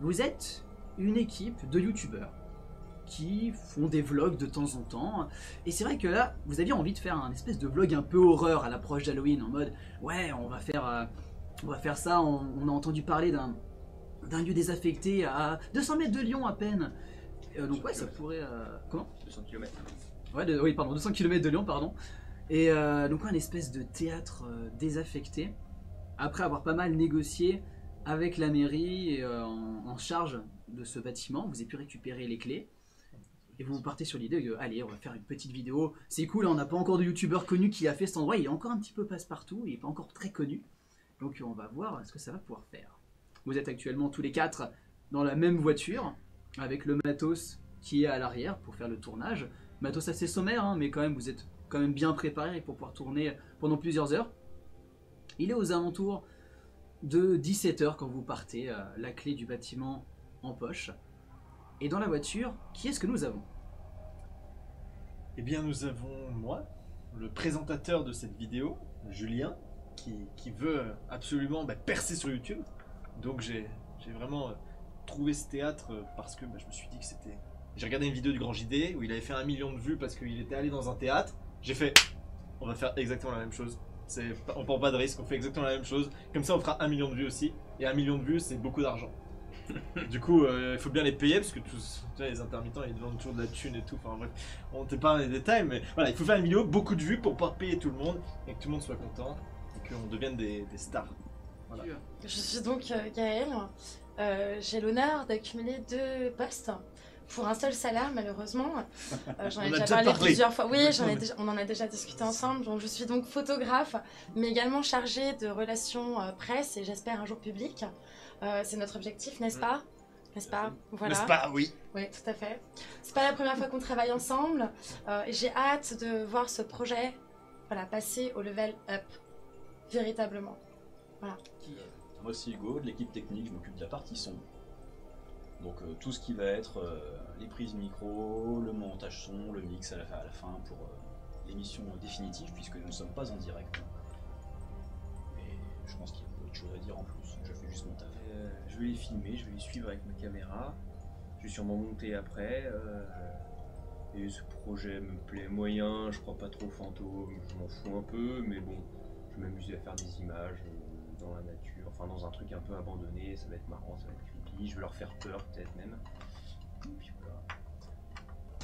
Vous êtes une équipe de youtubeurs qui font des vlogs de temps en temps. Et c'est vrai que là, vous aviez envie de faire un espèce de vlog un peu horreur à l'approche d'Halloween, en mode ouais, on va faire ça, on a entendu parler d'un lieu désaffecté à 200 mètres de Lyon à peine. Donc ouais, ça pourrait... comment 200 km. Ouais, oui, pardon, 200 km de Lyon, pardon. Et donc ouais, une espèce de théâtre désaffecté. Après avoir pas mal négocié avec la mairie en charge de ce bâtiment, vous avez pu récupérer les clés. Et vous partez sur l'idée de, allez, on va faire une petite vidéo. C'est cool, on n'a pas encore de youtubeur connu qui a fait cet endroit. Il est encore un petit peu passe-partout, il n'est pas encore très connu. Donc on va voir ce que ça va pouvoir faire. Vous êtes actuellement tous les quatre dans la même voiture, avec le matos qui est à l'arrière pour faire le tournage. Matos assez sommaire, hein, mais quand même vous êtes quand même bien préparé pour pouvoir tourner pendant plusieurs heures. Il est aux alentours de 17 h quand vous partez, la clé du bâtiment en poche. Et dans la voiture, qui est-ce que nous avons? Eh bien, nous avons moi, le présentateur de cette vidéo, Julien, qui veut absolument percer sur YouTube. Donc j'ai vraiment trouvé ce théâtre parce que je me suis dit que c'était... J'ai regardé une vidéo du Grand JD où il avait fait 1 million de vues parce qu'il était allé dans un théâtre. J'ai fait, on va faire exactement la même chose. On prend pas de risque, on fait exactement la même chose. Comme ça, on fera 1 million de vues aussi. Et 1 million de vues, c'est beaucoup d'argent. Du coup, il faut bien les payer parce que tous les intermittents ils demandent toujours de la thune et tout. Enfin bref, on ne pas dans les détails, mais voilà, il faut faire une vidéo, beaucoup de vues pour pouvoir payer tout le monde et que tout le monde soit content et qu'on devienne des stars. Voilà. Je suis donc Gaëlle. J'ai l'honneur d'accumuler 2 postes pour un seul salaire, malheureusement. J'en ai déjà parlé plusieurs fois. Oui, on en a déjà discuté ensemble. Donc, je suis donc photographe, mais également chargée de relations presse et j'espère un jour public. C'est notre objectif, n'est-ce pas? N'est-ce pas? Voilà. N'est-ce pas? Oui. Oui, tout à fait. C'est pas la première fois qu'on travaille ensemble. Et j'ai hâte de voir ce projet passer au level up, véritablement. Voilà. Moi c'est Hugo, de l'équipe technique, je m'occupe de la partie son. Donc tout ce qui va être les prises micro, le montage son, le mix à la fin pour l'émission définitive, puisque nous ne sommes pas en direct. Et je pense qu'il y a beaucoup de choses à dire en plus, je fais juste mon taf. Je vais les filmer, je vais les suivre avec ma caméra. Je vais sûrement monter après. Et ce projet me plaît moyen, je crois pas trop fantôme, je m'en fous un peu, mais bon, je vais m'amuser à faire des images dans la nature, enfin dans un truc un peu abandonné, ça va être marrant, ça va être creepy, je vais leur faire peur peut-être même. Et puis voilà.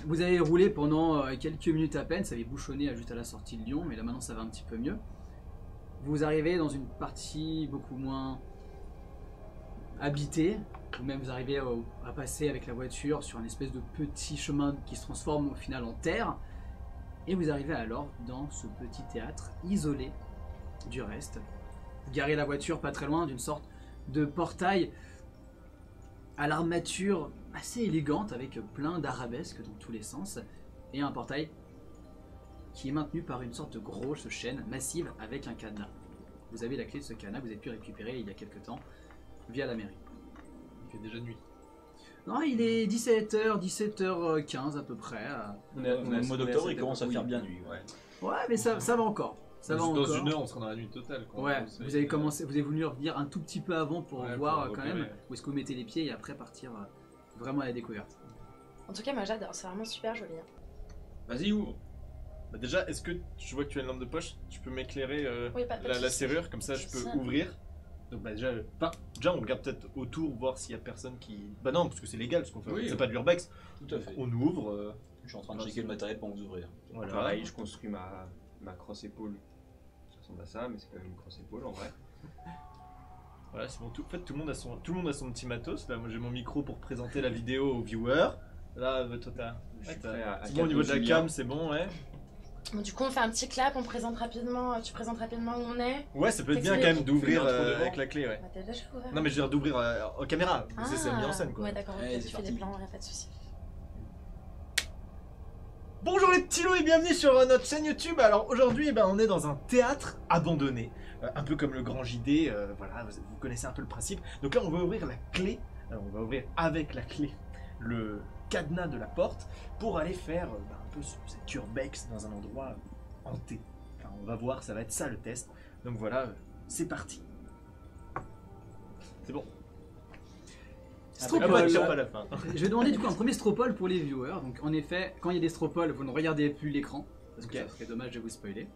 Vous avez roulé pendant quelques minutes à peine, ça avait bouchonné juste à la sortie de Lyon, mais là maintenant ça va un petit peu mieux. Vous arrivez dans une partie beaucoup moins habitée, ou même vous arrivez à passer avec la voiture sur un espèce de petit chemin qui se transforme au final en terre, et vous arrivez alors dans ce petit théâtre isolé du reste. Vous garez la voiture pas très loin d'une sorte de portail à l'armature assez élégante avec plein d'arabesques dans tous les sens et un portail qui est maintenu par une sorte de grosse chaîne massive avec un cadenas. Vous avez la clé de ce cadenas que vous avez pu récupérer il y a quelques temps via la mairie. Il fait déjà nuit. Non, il est 17h, 17h15 à peu près. On est au mois d'octobre, il commence à faire bien nuit. Ouais, mais ça va encore. Ça va Dans encore. une heure, on sera dans la nuit totale. Quoi. Ouais, vous avez voulu revenir un tout petit peu avant pour voir pour quand même où est-ce que vous mettez les pieds et après partir vraiment à la découverte. En tout cas, moi j'adore, c'est vraiment super joli. Vas-y, ouvre. Déjà, est-ce que je vois que tu as une lampe de poche? Tu peux m'éclairer Oui, pas de la souci. serrure, comme ça je peux ouvrir. Donc déjà, on regarde peut-être autour, voir s'il y a personne qui... Bah non, parce que c'est légal ce qu'on fait, Oui, c'est pas de l'urbex. Tout à fait. On ouvre. Je suis en train de checker le matériel pour vous ouvrir. Voilà. Pareil, je construis ma crosse épaule. Ça ressemble à ça, mais c'est quand même une crosse épaule en vrai. Voilà, c'est bon. En fait, tout le monde a son petit matos. Là, moi j'ai mon micro pour présenter la vidéo aux viewers. Là, toi t'as... Je suis prêt à C'est bon au niveau de la Julien. cam, c'est bon, ouais. Bon, du coup, on fait un petit clap, tu présentes rapidement où on est. Ouais, ça peut être bien Fais-tu quand les- même d'ouvrir Fais l'intro devant. avec la clé, ouais. Bah, t'as déjà ouvert. Non mais je veux dire d'ouvrir en caméra, c'est mis en scène quoi. Ouais, d'accord, ok, Allez, tu c'est fais parti. des plans, y'a pas de soucis. Bonjour les petits loups et bienvenue sur notre chaîne YouTube. Alors aujourd'hui on est dans un théâtre abandonné, un peu comme le Grand JD, voilà, vous connaissez un peu le principe. Donc là on va ouvrir la clé, on va ouvrir avec la clé le cadenas de la porte pour aller faire un peu cette urbex dans un endroit hanté. Enfin on va voir, ça va être ça le test. Donc voilà, c'est parti. C'est bon. Stropole. Ah bah, tiens, pas à la fin. Je vais demander du coup un premier stropole pour les viewers. Donc en effet, quand il y a des stropoles, vous ne regardez plus l'écran parce que Ok. ça serait dommage de vous spoiler.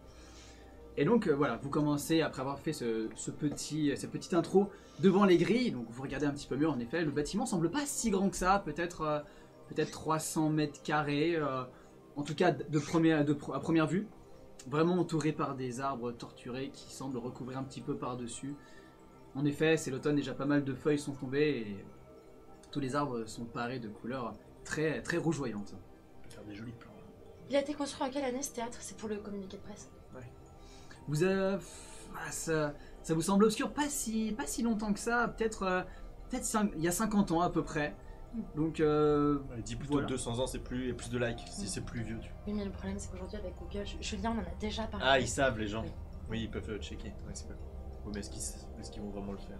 Et donc voilà, vous commencez après avoir fait cette petite intro devant les grilles. Donc vous regardez un petit peu mieux. En effet, le bâtiment semble pas si grand que ça, peut-être 300 mètres carrés. En tout cas, à première vue, vraiment entouré par des arbres torturés qui semblent recouvrir un petit peu par-dessus. En effet, c'est l'automne, déjà pas mal de feuilles sont tombées et tous les arbres sont parés de couleurs très, très rougeoyantes. On peut faire des jolis plans. Il a été construit en quelle année ce théâtre? C'est pour le communiqué de presse. Vous avez... ça vous semble obscur, pas si longtemps que ça, peut-être il y a 50 ans à peu près. Donc Ouais, dis plutôt voilà. 200 ans, c'est plus, et plus de likes si c'est plus vieux. Oui, mais le problème c'est qu'aujourd'hui avec Google, Julien on en a déjà parlé. Ah, ils savent les gens. Oui. Oui, ils peuvent checker. Ouais, c'est pas cool. Oui, mais est-ce qu'ils vont vraiment le faire?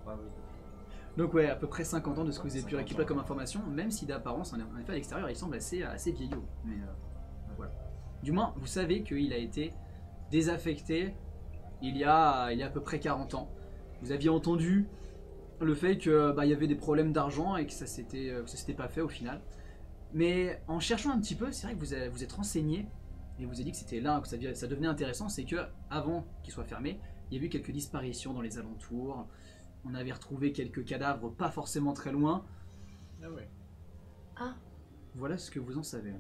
Ah oui. Donc ouais, à peu près 50 ans de ce que vous avez pu 50 récupérer ans. comme information, même si d'apparence, en effet à l'extérieur, il semble assez vieillot. Mais voilà. Du moins, vous savez qu'il a été désaffecté il y a à peu près 40 ans. Vous aviez entendu le fait que il y avait des problèmes d'argent et que ça s'était pas fait au final. Mais en cherchant un petit peu, c'est vrai que vous êtes renseigné et vous avez dit que c'était là que ça devenait intéressant, c'est que avant qu'il soit fermé, il y a eu quelques disparitions dans les alentours. On avait retrouvé quelques cadavres pas forcément très loin. Ah ouais. Ah, Voilà ce que vous en savez.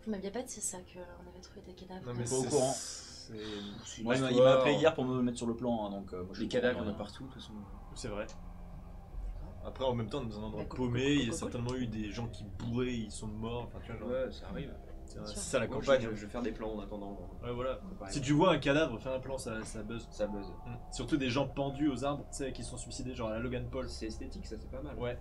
vous m'aviez pas dit ça qu'on avait trouvé des cadavres. Non, mais Pas au c'est- courant. c'est- Moi, il m'a appelé hier pour me mettre sur le plan, hein, donc moi, je Les suis cadavres, pas il y en a rien. partout, de toute façon. C'est vrai. Après, en même temps, dans un endroit Bah, paumé, il y a cool. certainement eu des gens qui bourraient, ils sont morts. Enfin, tu vois, genre, Ouais, ça arrive. c'est ça la Moi, campagne. je vais faire des plans en attendant. Ouais, voilà. Ouais. Si tu vois un cadavre, fais un plan, ça buzz. Ça buzz. Surtout des gens pendus aux arbres, tu sais, qui sont suicidés, genre à la Logan Paul. C'est esthétique, ça, c'est pas mal. Ouais.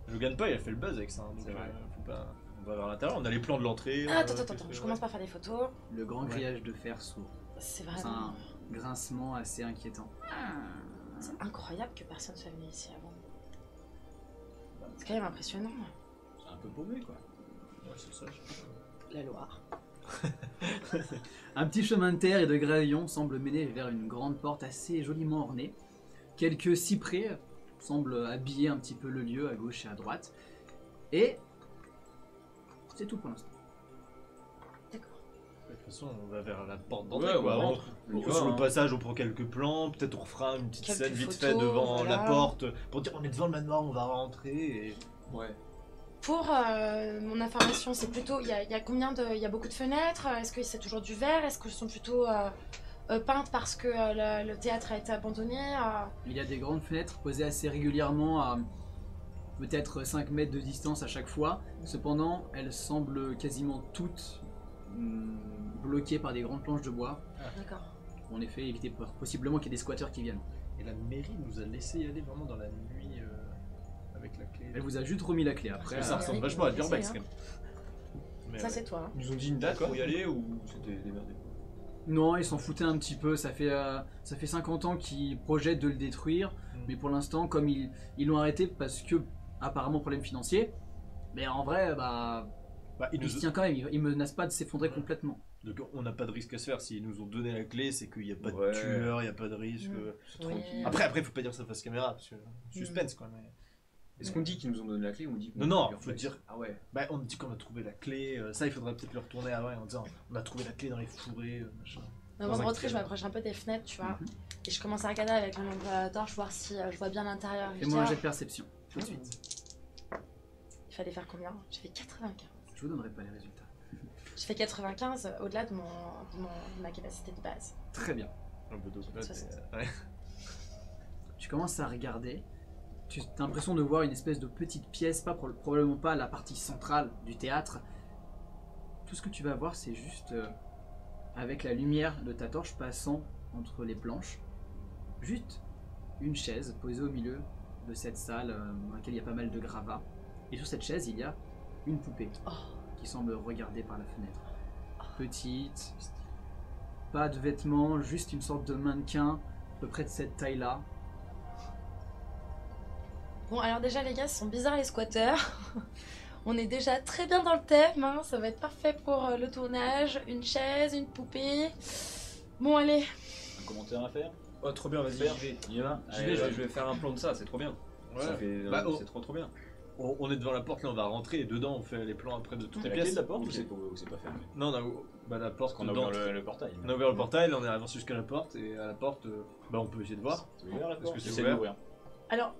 Logan Paul, il a fait le buzz avec ça. Hein, donc, C'est vrai. faut pas... On va vers l'intérieur, on a les plans de l'entrée. Ah, attends, je commence par faire des photos. Le grand Ouais. grillage de fer sourd. C'est C'est vraiment. un grincement assez inquiétant. C'est incroyable que personne soit venu ici avant. C'est quand même impressionnant. C'est un peu paumé, quoi. Ouais, c'est ça. La Loire. Un petit chemin de terre et de gravillon semble mener vers une grande porte assez joliment ornée. Quelques cyprès semblent habiller un petit peu le lieu à gauche et à droite. Et c'est tout pour l'instant. D'accord. De toute façon, on va vers la porte d'entrée. Ouais, quoi. on rentre. On y va, Sur le hein. passage, on prend quelques plans. Peut-être on refera une petite Quelques scène vite photos, fait devant voilà. la porte pour dire on est devant le manoir, on va rentrer. Et... Ouais. Pour mon information, c'est plutôt. Il y a combien de. Il y a beaucoup de fenêtres. Est-ce que c'est toujours du verre? Est-ce que sont plutôt peintes parce que le théâtre a été abandonné? Il y a des grandes fenêtres posées assez régulièrement à peut-être 5 mètres de distance à chaque fois. Cependant, elles semblent quasiment toutes bloquées par des grandes planches de bois. D'accord. Pour en effet éviter possiblement qu'il y ait des squatteurs qui viennent. Et la mairie nous a laissé y aller vraiment dans la nuit avec la clé. Elle vous a juste remis la clé après. Ça ressemble mairie, vachement à on Durbex essaie, quand même. Mais Ça, ouais. c'est toi. Hein. Ils nous ont dit une date pour y aller ou c'était démerdé? Non, ils s'en foutaient un petit peu. Ça fait 50 ans qu'ils projettent de le détruire. Mais pour l'instant, comme ils l'ont arrêté parce que, apparemment, problème financier, mais en vrai, Bah, ils il nous se tient quand même. Il menace pas de s'effondrer complètement. Donc on n'a pas de risque à se faire. S'ils nous ont donné la clé, c'est qu'il n'y a pas Ouais. de tueur, il n'y a pas de risque. C'est Oui. tranquille. Après, faut pas dire ça face caméra parce que suspense quoi. Mais... Est-ce qu'on dit qu'ils nous ont donné la clé ou on dit qu'on Non, a fait faut leur dire- Ah ouais. Bah, on dit qu'on a trouvé la clé. Ça, il faudrait peut-être le retourner avant en disant on a trouvé la clé dans les fourrés. Machin. Avant Dans de un rentrer, je cadre. m'approche un peu des fenêtres, tu vois. Et je commence à regarder avec mon torche, voir si je vois bien l'intérieur. Je Fais-moi un dis, jet de perception, tout de suite. il fallait faire combien? J'ai fait 95. Je vous donnerai pas les résultats. J'ai fait 95 au-delà de ma capacité de base. Très bien. Un peu d'eau. Ça, c'est- Ouais. Tu commences à regarder. Tu as l'impression de voir une espèce de petite pièce, probablement pas la partie centrale du théâtre. Tout ce que tu vas voir, c'est juste avec la lumière de ta torche passant entre les planches, juste une chaise posée au milieu de cette salle dans laquelle il y a pas mal de gravats. Et sur cette chaise, il y a une poupée Oh. qui semble regarder par la fenêtre. Petite, pas de vêtements, juste une sorte de mannequin à peu près de cette taille-là. Bon, alors déjà, les gars, ce sont bizarres les squatteurs. On est déjà très bien dans le thème, hein. Ça va être parfait pour le tournage. Une chaise, une poupée. Bon, allez. Un commentaire à faire? Oh, trop bien, vas-y, Faire. j'y vais. On y va? J'y vais, je vais faire un plan de ça, c'est trop bien. Ça fait, Bah, c'est trop bien. On est devant la porte, là on va rentrer et dedans on fait les plans après de toutes T'as les la clé pièces. de la porte Ok. ou c'est pas fermé? Non, on a la porte. Parce qu'on a dedans. ouvert le portail. On a ouvert le portail, on est avancé jusqu'à la porte et à la porte, on peut essayer de voir. C'est ouvert la Est-ce porte? que c'est J'essaie ouvert d'ouvrir. Alors,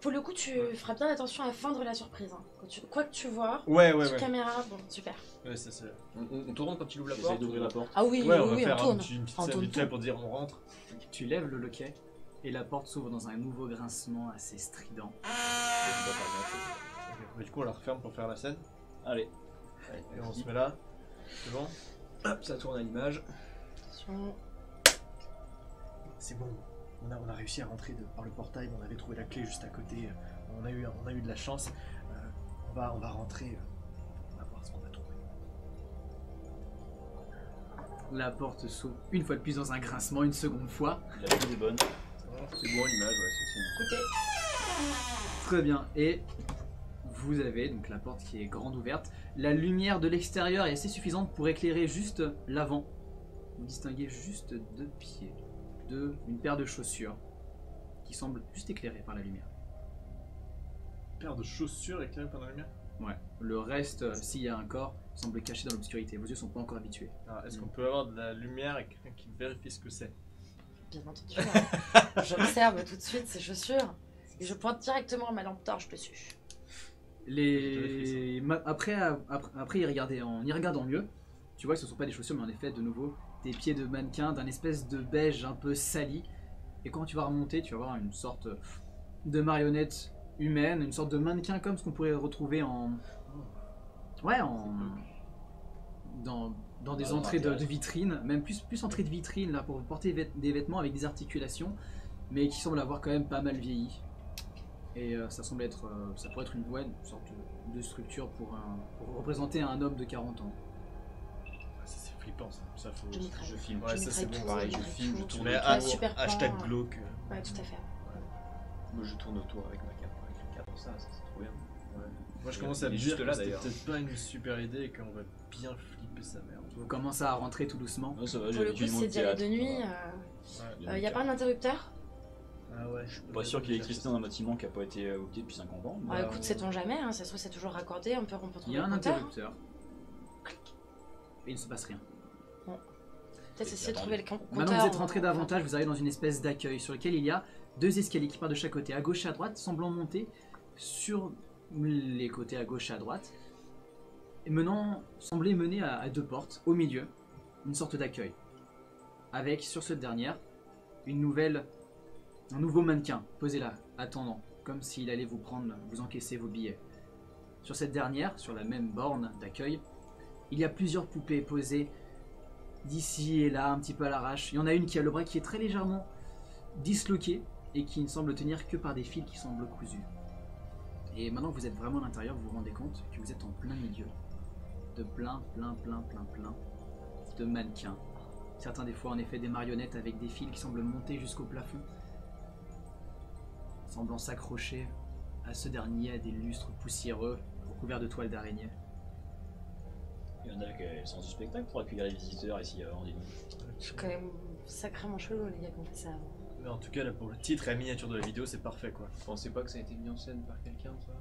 pour le coup, tu feras bien attention à feindre la surprise. Hein. Quoi que tu vois, Ouais, sur caméra, bon, super. Ouais, ça c'est. On tourne quand il ouvre la J'essaie porte. d'ouvrir la porte. Ah oui, Ouais, on oui, va oui, faire on tourne. une petite On scène tourne vite fait tout. pour dire on rentre. Tu lèves le loquet et la porte s'ouvre dans un nouveau grincement assez strident. Ok, bah, du coup on la referme pour faire la scène. Allez. Et on se met là. C'est bon? Hop, ça tourne à l'image. Attention. C'est bon. On a réussi à rentrer par le portail, on avait trouvé la clé juste à côté. On a eu de la chance. On va rentrer. On va voir ce qu'on a trouvé. La porte s'ouvre une fois de plus dans un grincement, une seconde fois. La clé est bonne. C'est bon à l'image, ouais, c'est Écoutez, Très bien. Et vous avez donc la porte qui est grande ouverte. La lumière de l'extérieur est assez suffisante pour éclairer juste l'avant. Vous distinguez juste deux pieds, une paire de chaussures qui semblent juste éclairées par la lumière. Paire de chaussures éclairées par la lumière. Ouais. Le reste, s'il y a un corps, semble caché dans l'obscurité. Vos yeux sont pas encore habitués. Alors, est-ce qu'on peut avoir de la lumière et quelqu'un qui vérifie ce que c'est? bien entendu, j'observe tout de suite ces chaussures et je pointe directement ma lampe torche dessus. Après, y regarder en y regardant mieux, tu vois que ce ne sont pas des chaussures, mais en effet, de nouveau, des pieds de mannequin d'un espèce de beige un peu sali. Et quand tu vas remonter, tu vas voir une sorte de marionnette humaine, une sorte de mannequin comme ce qu'on pourrait retrouver dans des entrées de vitrines, même plus entrées de vitrines là pour porter des vêtements avec des articulations, mais qui semblent avoir quand même pas mal vieilli. Et ça semble être, ça pourrait être une sorte de structure pour représenter un homme de 40 ans. Ah, ça c'est flippant ça. Ça faut. Je mitraille. Je filme. Ouais, Je ça c'est mitraille bon. tout, Pareil, je je mitraille filme, je tout. tourne Ouais, autour. super plan, Hashtag ouais. glauque. Ouais, tout à fait. Moi je tourne autour avec ma caméra, avec le cadre, ça c'est trop bien. Ouais. Moi je commence à Il me est dire juste que là, c'était d'ailleurs. peut-être pas une super idée et qu'on va bien flipper sa mère. Vous commencez à rentrer tout doucement. Non, ça va, Pour j'ai le l'habitude coup, du c'est monde d'y aller de théâtre. nuit. Ouais. Y a pas un interrupteur? Ah ouais. Je suis pas sûr qu'il y ait l'électricité dans un bâtiment qui a pas été occupé depuis 50 ans. mais- Écoute, sait-on jamais, hein, ça se trouve c'est toujours raccordé, on peut Il trouver y a un le compteur. interrupteur. Et il ne se passe rien. Peut-être essayer de trouver le compteur. Maintenant que vous êtes rentré davantage, vous arrivez dans une espèce d'accueil sur lequel il y a deux escaliers qui partent de chaque côté, à gauche et à droite, semblant monter sur les côtés à gauche et à droite, et sembler mener à deux portes, au milieu, une sorte d'accueil. Avec, sur cette dernière, un nouveau mannequin, posé là, attendant, comme s'il allait vous encaisser vos billets. Sur cette dernière, sur la même borne d'accueil, il y a plusieurs poupées posées d'ici et là, un petit peu à l'arrache. Il y en a une qui a le bras qui est très légèrement disloqué et qui ne semble tenir que par des fils qui semblent cousus. Et maintenant que vous êtes vraiment à l'intérieur, vous vous rendez compte que vous êtes en plein milieu de plein de mannequins. Certains des fois en effet des marionnettes avec des fils qui semblent monter jusqu'au plafond, semblant s'accrocher à ce dernier à des lustres poussiéreux recouverts de toiles d'araignée. Il y en a qui ont le sens du spectacle pour accueillir les visiteurs ici avant, dis donc. C'est quand même sacrément chelou les gars qui ont fait ça. Mais en tout cas là pour le titre et la miniature de la vidéo c'est parfait quoi. Vous pensez pas que ça a été mis en scène par quelqu'un ça?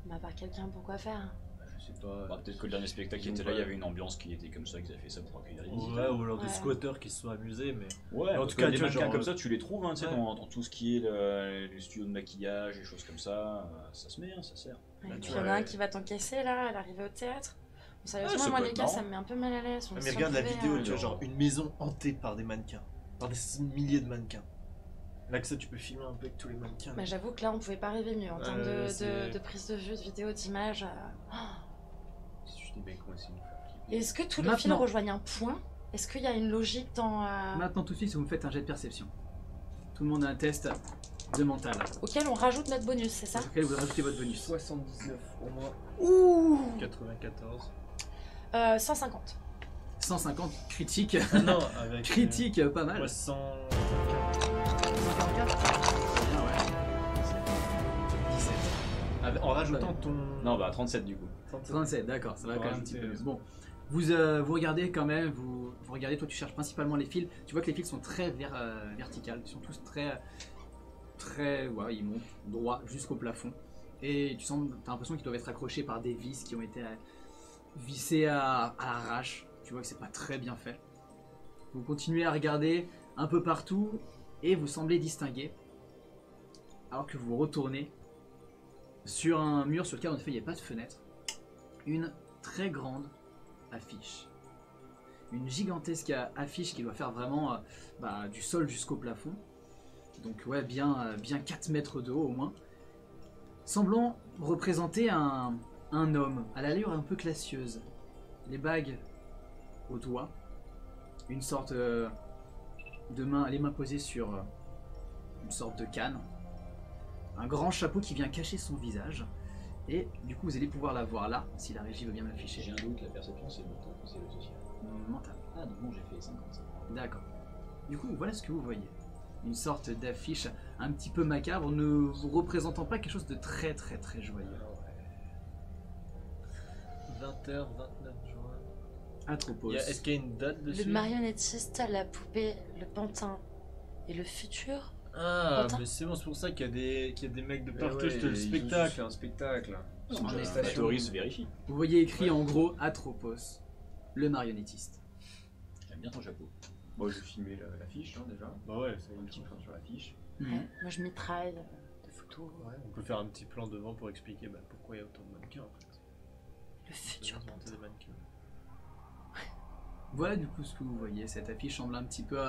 Bah par quelqu'un, pourquoi faire? Je sais pas. Bah, peut-être que le dernier spectacle qui était là, il y avait une ambiance qui était comme ça, qu'ils avaient fait ça pour accueillir les Ouais, visiteurs. ou alors des Ouais. squatteurs qui se sont amusés mais. Ouais, en en tout tout cas, cas, des tu vois, mannequins genre, comme ça, tu les trouves hein, tu sais, ouais. dans tout ce qui est les studios de maquillage, les choses comme ça, ça se met, hein, ça sert. Ouais, Bah, puis tu il y en vois, a un ouais. qui va t'encaisser là, à l'arrivée au théâtre. Bon, Ah, sérieusement, ça moi peut les être gars, marrant. ça me met un peu mal à l'aise. Mais Si on regarde la pouvait, vidéo, hein. tu vois, genre une maison hantée par des mannequins. Par des milliers de mannequins. Là que ça tu peux filmer un peu avec tous les mannequins. Bah, j'avoue que là, on pouvait pas rêver mieux en termes c'est- de prise de vue, de vidéo, d'image. C'est juste des mecs qui ont essayé de nous faire flipper. Est-ce que tous les Maintenant. fils rejoignent un point? Est-ce qu'il y a une logique dans. Maintenant tout de suite, vous me faites un jet de perception. Tout le monde a un test de mental, Auquel on rajoute notre bonus, c'est ça? sur lequel vous rajoutez votre bonus. 79 pour moi. Ouh 94. 150. 150 critique. Ah non, avec. Critique, pas mal. 100. 17. En rajoutant ton. Non, bah 37 du coup. 37, d'accord, ça va Faut quand même un petit rajouter, peu mieux. Bon, vous regardez quand même, vous regardez, toi tu cherches principalement les fils. Tu vois que les fils sont très verticales, ils sont tous très Ouais, ils montent droit jusqu'au plafond. Et t'as l'impression qu'ils doivent être accrochés par des vis qui ont été vissées à l'arrache. Tu vois que c'est pas très bien fait. Vous continuez à regarder un peu partout et vous semblez distinguer, alors que vous retournez sur un mur sur lequel en effet il n'y a pas de fenêtre, une très grande affiche. Une gigantesque affiche qui doit faire vraiment du sol jusqu'au plafond. Donc ouais, bien 4 mètres de haut au moins. Semblant représenter un homme à l'allure un peu classieuse. Les bagues au doigt. Une sorte de main, les mains posées sur une sorte de canne. Un grand chapeau qui vient cacher son visage. Et du coup vous allez pouvoir la voir là, si la régie veut bien l'afficher. J'ai un doute, la perception c'est mental ou c'est le social? Mental. Ah donc bon, j'ai fait 55. D'accord. Du coup voilà ce que vous voyez. Une sorte d'affiche un petit peu macabre, ne vous représentant pas quelque chose de très joyeux. 20h, 29 juin. Atropos. Est-ce qu'il y a une date dessus? Le marionnettiste, la poupée, le pantin et le futur. Ah, Pantin. mais c'est bon, c'est pour ça qu'il y a des mecs de Ouais, partout, ouais, c'était le ils ont spectacle. juste fait un spectacle. En La effet. théorie se vérifie. Vous voyez écrit en gros Atropos, le marionnettiste. J'aime bien ton chapeau. Bon, je vais filmer l'affiche déjà. Bah ouais, c'est Un petit plan sur l'affiche. Mhm. Ouais, moi je mitraille de photos. Ouais, on peut faire un petit plan devant pour expliquer pourquoi il y a autant de mannequins en fait. Le futur Ils ont monté pantin. des mannequins. Voilà du coup ce que vous voyez. Cette affiche semble un petit peu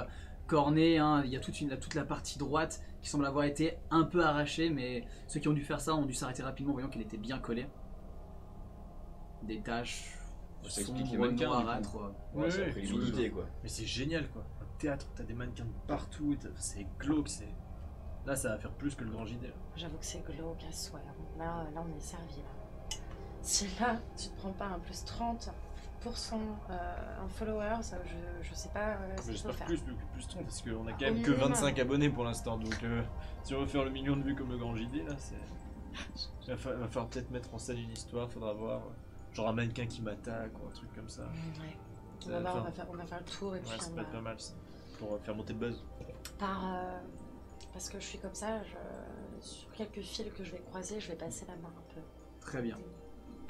cornée. Hein. Il y a toute la partie droite qui semble avoir été un peu arrachée, mais ceux qui ont dû faire ça ont dû s'arrêter rapidement, voyant qu'elle était bien collée. Des taches Ça explique les sombres, mannequins, noirâtres. Ouais, ça a Ouais, pris ouais. l'humidité quoi. Mais c'est génial quoi. Un théâtre, t'as des mannequins de partout, c'est glauque, c'est. Là, ça va faire plus que le grand JD. J'avoue que c'est glauque à souhait. Là, on est servi. Là. Si là, tu te prends pas un plus 30% en followers, je sais pas ce qu'il faut J'espère faire. plus 30 parce qu'on a Au quand même que minimum. 25 abonnés pour l'instant. Donc si on veut faire le million de vues comme le grand JD, là, c'est. Va falloir peut-être mettre en scène une histoire, faudra voir. Genre un mannequin qui m'attaque ou un truc comme ça. Ouais. Ça va On faire- va faire le tour et puis Ouais, ça on peut être pas va... mal ça. Pour faire monter le buzz. Parce que je suis comme ça, sur quelques fils que je vais croiser, je vais passer la main un peu. Très bien.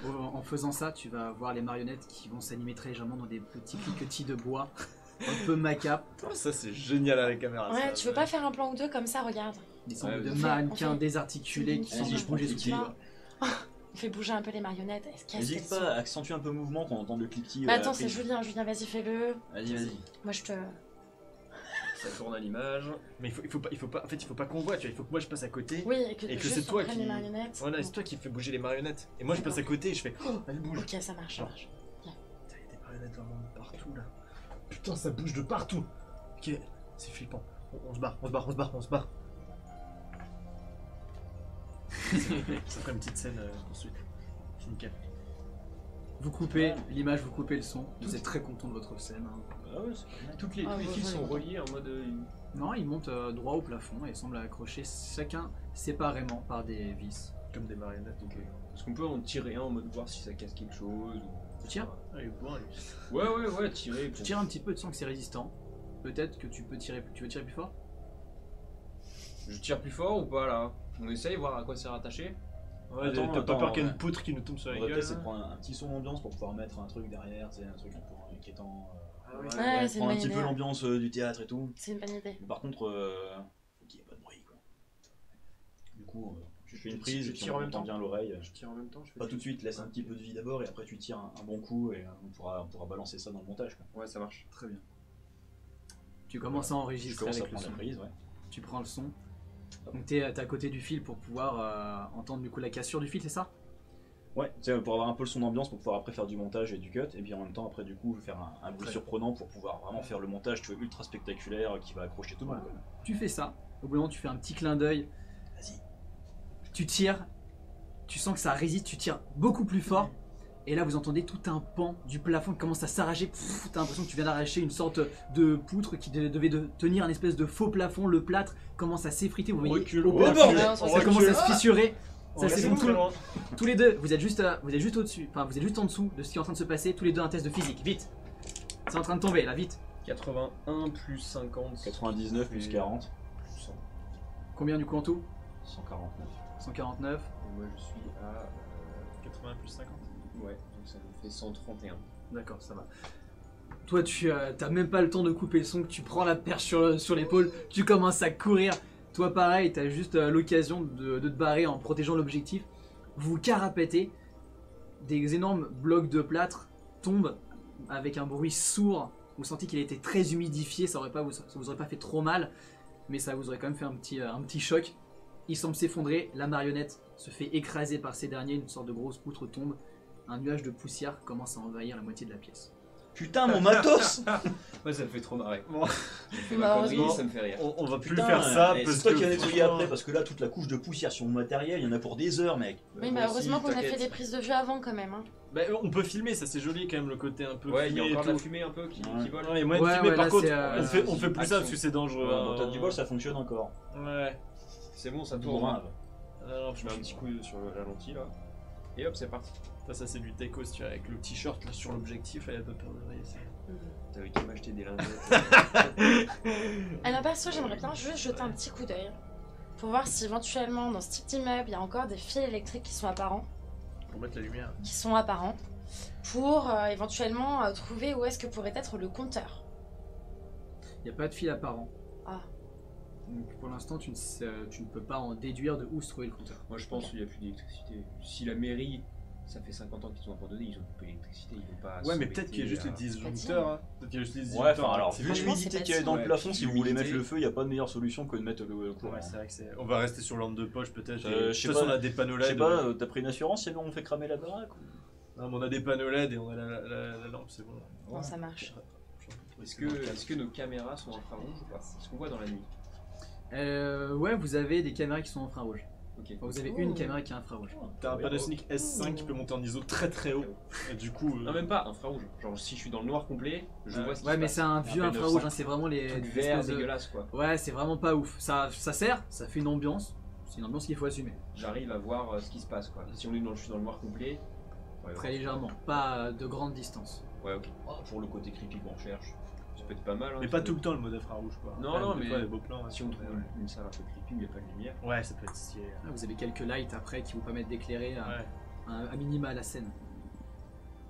En faisant ça, tu vas voir les marionnettes qui vont s'animer très légèrement dans des petits cliquetis de bois, un peu macabres, Ça, c'est génial à la caméra. Ouais, ça. tu veux pas faire un plan ou deux comme ça, regarde. des sortes Ouais, de on fait- mannequins on fait- désarticulés qui Vas-y, semblent je bouger prends sous tes le doigts. On fait bouger un peu les marionnettes. Qu'est-ce qu'elles N'hésite sont pas, accentue un peu le mouvement qu'on entend le cliquetis. Bah attends, c'est Julien, vas-y fais-le. Vas-y. Moi je te... Ça tourne à l'image. Mais il faut pas qu'on voit, tu vois. Il faut que moi je passe à côté. Oui, et que, Et que juste c'est toi on prenne qui- les marionnettes. Voilà, c'est toi qui fais bouger les marionnettes. Et moi je passe à côté et je fais. Oh, elle bouge. Ok, ça marche, ça marche. Putain, il y a des marionnettes vraiment de partout là. Putain, ça bouge de partout. Ok, c'est flippant. On se barre. Ça ferait une petite scène ensuite. C'est nickel. Vous coupez l'image, vous coupez le son. Vous êtes très content de votre scène. Hein. Ah ouais, c'est pas mal. Tous les Ah, fils ouais, sont ouais. reliés en mode. Non, ils montent droit au plafond et semblent accrochés chacun séparément par des vis. Comme des marionnettes. Ok. Est-ce qu'on peut en tirer un en mode voir si ça casse quelque chose ou... Tu tires Ah, il est bourrin, lui. Ouais, tirer. Tu tires un petit peu, tu sens que c'est résistant. Peut-être que tu peux tirer. Tu veux tirer plus fort? Je tire plus fort ou pas là? On essaye, voir à quoi c'est rattaché. Ouais, Attends, t'as pas peur qu'il y ait ouais. une poutre qui nous tombe sur On la va gueule. peut-être c'est de là prendre un petit son d'ambiance pour pouvoir mettre un truc derrière, tu sais, un truc un peu inquiétant. Ah oui. Ouais, c'est une prendre un bonne petit peu idée. l'ambiance du théâtre et tout. C'est une bonne idée. Mais par contre, faut qu'il n'y ait pas de bruit quoi. Du coup, je fais une Je prise et tire puis en on même entend temps. bien l'oreille. Je tire en même temps, je fais Pas tout de suite, laisse un petit peu de vie d'abord et après tu tires un bon coup et on pourra balancer ça dans le montage. Quoi. Ouais, ça marche. Très bien. Tu commences à Je enregistrer commence à avec le prendre son. la prise, ouais. Tu prends le son. Donc t'es à côté du fil pour pouvoir entendre du coup la cassure du fil, c'est ça? Ouais, tu sais, pour avoir un peu le son d'ambiance, pour pouvoir après faire du montage et du cut, et puis en même temps, après, du coup, faire un bruit Très surprenant pour pouvoir vraiment faire le montage, tu vois, ultra spectaculaire qui va accrocher tout le monde. Voilà. Tu fais ça. Au bout d'un moment, tu fais un petit clin d'œil. Vas-y. Tu tires. Tu sens que ça résiste. Tu tires beaucoup plus fort. Et là, vous entendez tout un pan du plafond qui commence à s'arracher. Pff, t'as l'impression que tu viens d'arracher une sorte de poutre qui devait tenir un espèce de faux plafond. Le plâtre commence à s'effriter. Vous voyez Recule, au on plafond, recule, on ça recule. commence à se fissurer. Ça, c'est bon, donc tous les deux, vous êtes juste au-dessus, enfin vous êtes juste en dessous de ce qui est en train de se passer, tous les deux un test de physique, vite. C'est en train de tomber là, vite. 81 plus 50. 99 plus 40. Plus 100. Combien du coup en tout? 149. 149. Et moi je suis à. 80 plus 50. Ouais, donc ça me fait 131. D'accord, ça va. Toi, t'as même pas le temps de couper le son, que tu prends la perche sur l'épaule, tu commences à courir. Toi, pareil, t'as juste l'occasion de te barrer en protégeant l'objectif. Vous carapétez, des énormes blocs de plâtre tombent avec un bruit sourd. Vous sentez qu'il a été très humidifié, ça vous aurait pas fait trop mal, mais ça vous aurait quand même fait un petit choc. Il semble s'effondrer, la marionnette se fait écraser par ces derniers, une sorte de grosse poutre tombe. Un nuage de poussière commence à envahir la moitié de la pièce. Putain, mon matos. Ouais, ça me fait trop marrer. Bon. Je fais ma connerie, ça me fait rire. On va plus Putain, faire ça et parce c'est toi que qui vas nettoyer franchement, après, parce que là, toute la couche de poussière sur mon matériel, il y en a pour des heures, mec. Oui, Moi mais aussi, heureusement qu'on a fait t'inquiète. des prises de vue avant quand même. Hein. bah, on peut filmer, ça c'est joli quand même le côté un peu. Ouais, il y a fumé et encore de la tout. fumée un peu qui Ouais. vole. Ouais, et moyen de Ouais, filmer, ouais, par là, contre, c'est, on fait plus ça action. parce que c'est dangereux. Bon, t'as du bol, ça fonctionne encore. Ouais. C'est bon, ça Tout tourne. grave. Alors, Je mets un petit coup sur la lentille là. Et hop, c'est parti. Ça c'est du Taikos, tu vois, avec le t-shirt là sur l'objectif, elle a pas peur de rien. T'avais qu'à m'acheter des lingettes. Alors perso, j'aimerais bien juste jeter un petit coup d'œil pour voir si éventuellement dans ce type d'immeuble il y a encore des fils électriques qui sont apparents, Pour mettre la lumière. pour éventuellement trouver où est-ce que pourrait être le compteur. Il n'y a pas de fil apparent. Ah. Donc pour l'instant, tu ne peux pas en déduire de où se trouvait le compteur. Moi je pense qu'il n'y a plus d'électricité. Si la mairie, ça fait 50 ans qu'ils ont abandonné, ils ont coupé l'électricité, ils vont pas. Ouais, mais peut-être qu'il y a juste les disjoncteurs. Hein. Peut-être qu'il y a juste les disjoncteurs. Ouais, enfin alors, C'est vu juste- franchement, l'humidité c'est qu'il y a dans le ouais, plafond, si vous voulez l'humidité. mettre le feu, il n'y a pas de meilleure solution que de mettre le courant. Ouais, c'est vrai que c'est. On va rester sur lampe de poche peut-être. Je De sais toute façon, pas, on a des panneaux Je sais LED. pas, t'as pris une assurance si on fait cramer la baraque ou... Non, mais on a des panneaux LED et on a la lampe, c'est bon. Non, ça marche. Est-ce que nos caméras sont infrarouges ou pas? Est-ce qu'on voit dans la nuit? Ouais, vous avez des caméras qui sont infrarouges. Ok. Enfin, vous avez Ouh. une caméra qui est infrarouge. T'as un Panasonic S5 qui peut monter en ISO très très haut. Et du coup. Non, même pas infrarouge. Genre si je suis dans le noir complet, je vois ce qui Ouais, se mais passe. c'est un vieux P900. infrarouge, hein, c'est vraiment les Truc des vert espèces de- dégueulasse quoi. Ouais, c'est vraiment pas ouf. Ça sert, ça fait une ambiance. C'est une ambiance qu'il faut assumer. J'arrive à voir ce qui se passe quoi. Si je suis dans le noir complet. Ouais, Très ouais. légèrement, pas de grande distance. Ouais, ok. Pour le côté creepy qu'on recherche. Ça peut être pas mal. Hein, Mais ça pas peut- tout le temps le mode infrarouge quoi. Non, Ouais, non, des mais fois, des beaux plans. Si on trouve une salle un peu creepy où il n'y a pas de lumière. Ouais, ça peut être stylé. Là, vous avez quelques lights après qui vous permettent d'éclairer Ouais. à minima la scène.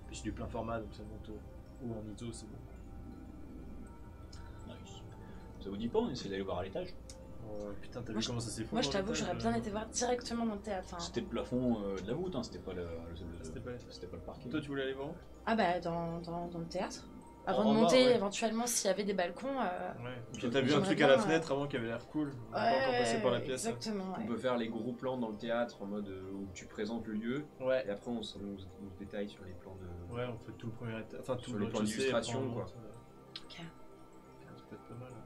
Puis c'est du plein format donc ça monte haut en ISO, c'est bon. Nice. Ça vous dit pas, on essaie d'aller voir à l'étage? Oh, putain, t'as Moi, vu comment ça s'effondre? Moi, je t'avoue que l'étage, j'aurais bien été voir directement dans le théâtre. Hein. C'était le plafond de la voûte, hein, c'était pas C'était pas- c'était pas le parquet. Toi, tu voulais aller voir où? Ah bah dans le théâtre. Avant En de bas, monter, ouais. éventuellement, s'il y avait des balcons. Ouais. Puis t'as vu un J'aimerais truc à la bien, fenêtre avant qui avait l'air cool. On n'est pas encore passé par la pièce. Exactement. On Ouais. peut faire les gros plans dans le théâtre en mode où tu présentes le lieu. Ouais. Et après on se détaille sur les plans de. Ouais, on fait tout le premier étage. Enfin, tout Sur le les plans rez-de-chaussée, d'illustration, après, on quoi. monte. Ok. Ça peut être pas mal. hein.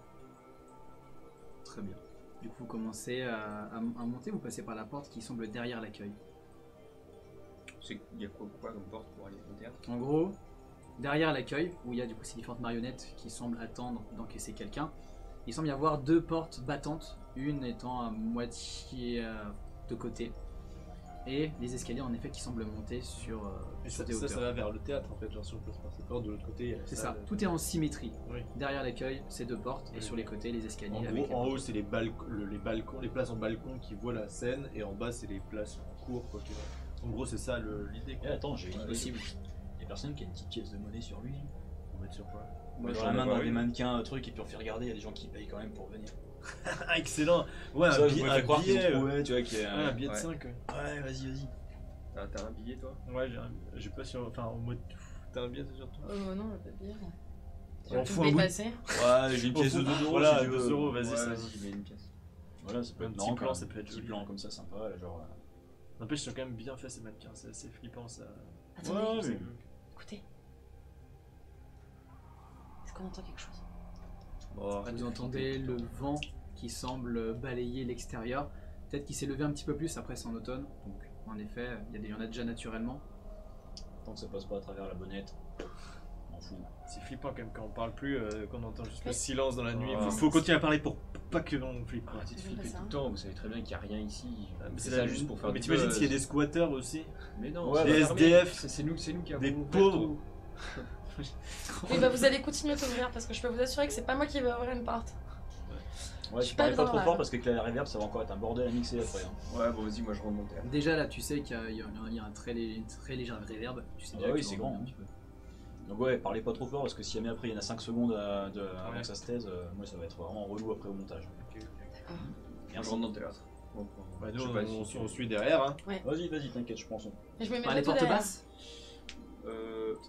Très bien. Du coup, vous commencez à monter, vous passez par la porte qui semble derrière l'accueil. Il y a quoi comme porte pour aller au théâtre? En gros, derrière l'accueil, où il y a du coup ces différentes marionnettes qui semblent attendre d'encaisser quelqu'un, il semble y avoir deux portes battantes, une étant à moitié de côté, et les escaliers en effet qui semblent monter sur, Et sur ça, des ça hauteurs. va vers le théâtre en fait. Genre, si on passe par cette porte, de l'autre côté, il y a la C'est ça, salle. tout est en symétrie. Oui. Derrière l'accueil, ces deux portes, et Oui. sur les côtés, les escaliers. En avec gros, les en portes. haut, c'est les balcons, les places en balcon qui voient la scène, et en bas, c'est les places en cours. Quoi, en gros, c'est ça l'idée. Eh, attends, j'ai une idée. Possible. Il y a personne qui a une petite pièce de monnaie sur lui. On va mettre sur quoi? Moi, dans j'en la ai main pas dans une. des mannequins, truc, et puis on fait regarder, il y a des gens qui payent quand même pour venir. Ah, excellent! Ouais, Ça, un je billet, me un fais croire qu'ils billet, ont trouvé, tu vois, qui est. ouais, un billet de Ouais. 5. Ouais, vas-y. T'as un billet toi? Ouais, j'ai pas sur. Enfin, en mode. T'as un billet, c'est sur toi? Non, on va pas le dire. Tu On vas fout tout un bout de- passer. Ouais, j'ai une pièce de 2 euros. Voilà, si tu veux. 2 euros, vas-y, Ouais, ça. vas-y, mets une pièce. Voilà, ça peut Un être petit marrant, plan, quoi. ça peut être Petit joli. plan comme ça, sympa, là, genre. N'empêche, ils sont quand même bien fait ces mannequins, c'est assez flippant ça. Attendez, Ouais, C'est- écoutez. Est-ce qu'on entend quelque chose? Bon, arrête Vous de entendez flipper, le putain. vent qui semble balayer l'extérieur. Peut-être qu'il s'est levé un petit peu plus, après c'est en automne. Donc en effet, il y en a déjà naturellement. Tant que ça passe pas à travers la bonnette, on m'en fout. C'est flippant quand même quand on parle plus, qu'on entend juste le Oui. silence dans la nuit. Ah. Faut continuer à parler pour pas que l'on flippe. quoi. Arrêtez de C'est flipper ça. tout le temps, vous savez très bien qu'il n'y a rien ici. Ah, mais C'est c'est ça la- juste pour faire Mais du t'imagines buzz. s'il y a des squatteurs aussi, Mais non, Ouais, c'est des fermé. SDF, C'est nous qui avons des ouvert pauvres. tout. Oui, bah vous allez continuer d'ouvrir parce que je peux vous assurer que c'est pas moi qui vais ouvrir une porte. Ouais, Je suis tu pas parlais pas bien trop là. fort parce que avec la reverb ça va encore être un bordel à mixer après. Hein. Ouais, bon, vas-y, moi je rentre mon théâtre. Déjà là, tu sais qu'il y a un très léger reverb. Tu sais Ah déjà oui, que tu c'est vas grand, remonter hein. un petit peu. Donc ouais, parlez pas trop fort parce que si jamais après il y en a 5 secondes avant que ça se taise, moi ça va être vraiment relou après au montage. D'accord. Je Merci. rentre dans le théâtre. Donc, Bah, je nous, sais pas si on suit derrière. Hein. Vas-y, t'inquiète, je prends son. Et je me mets Par les tout portes derrière. basses.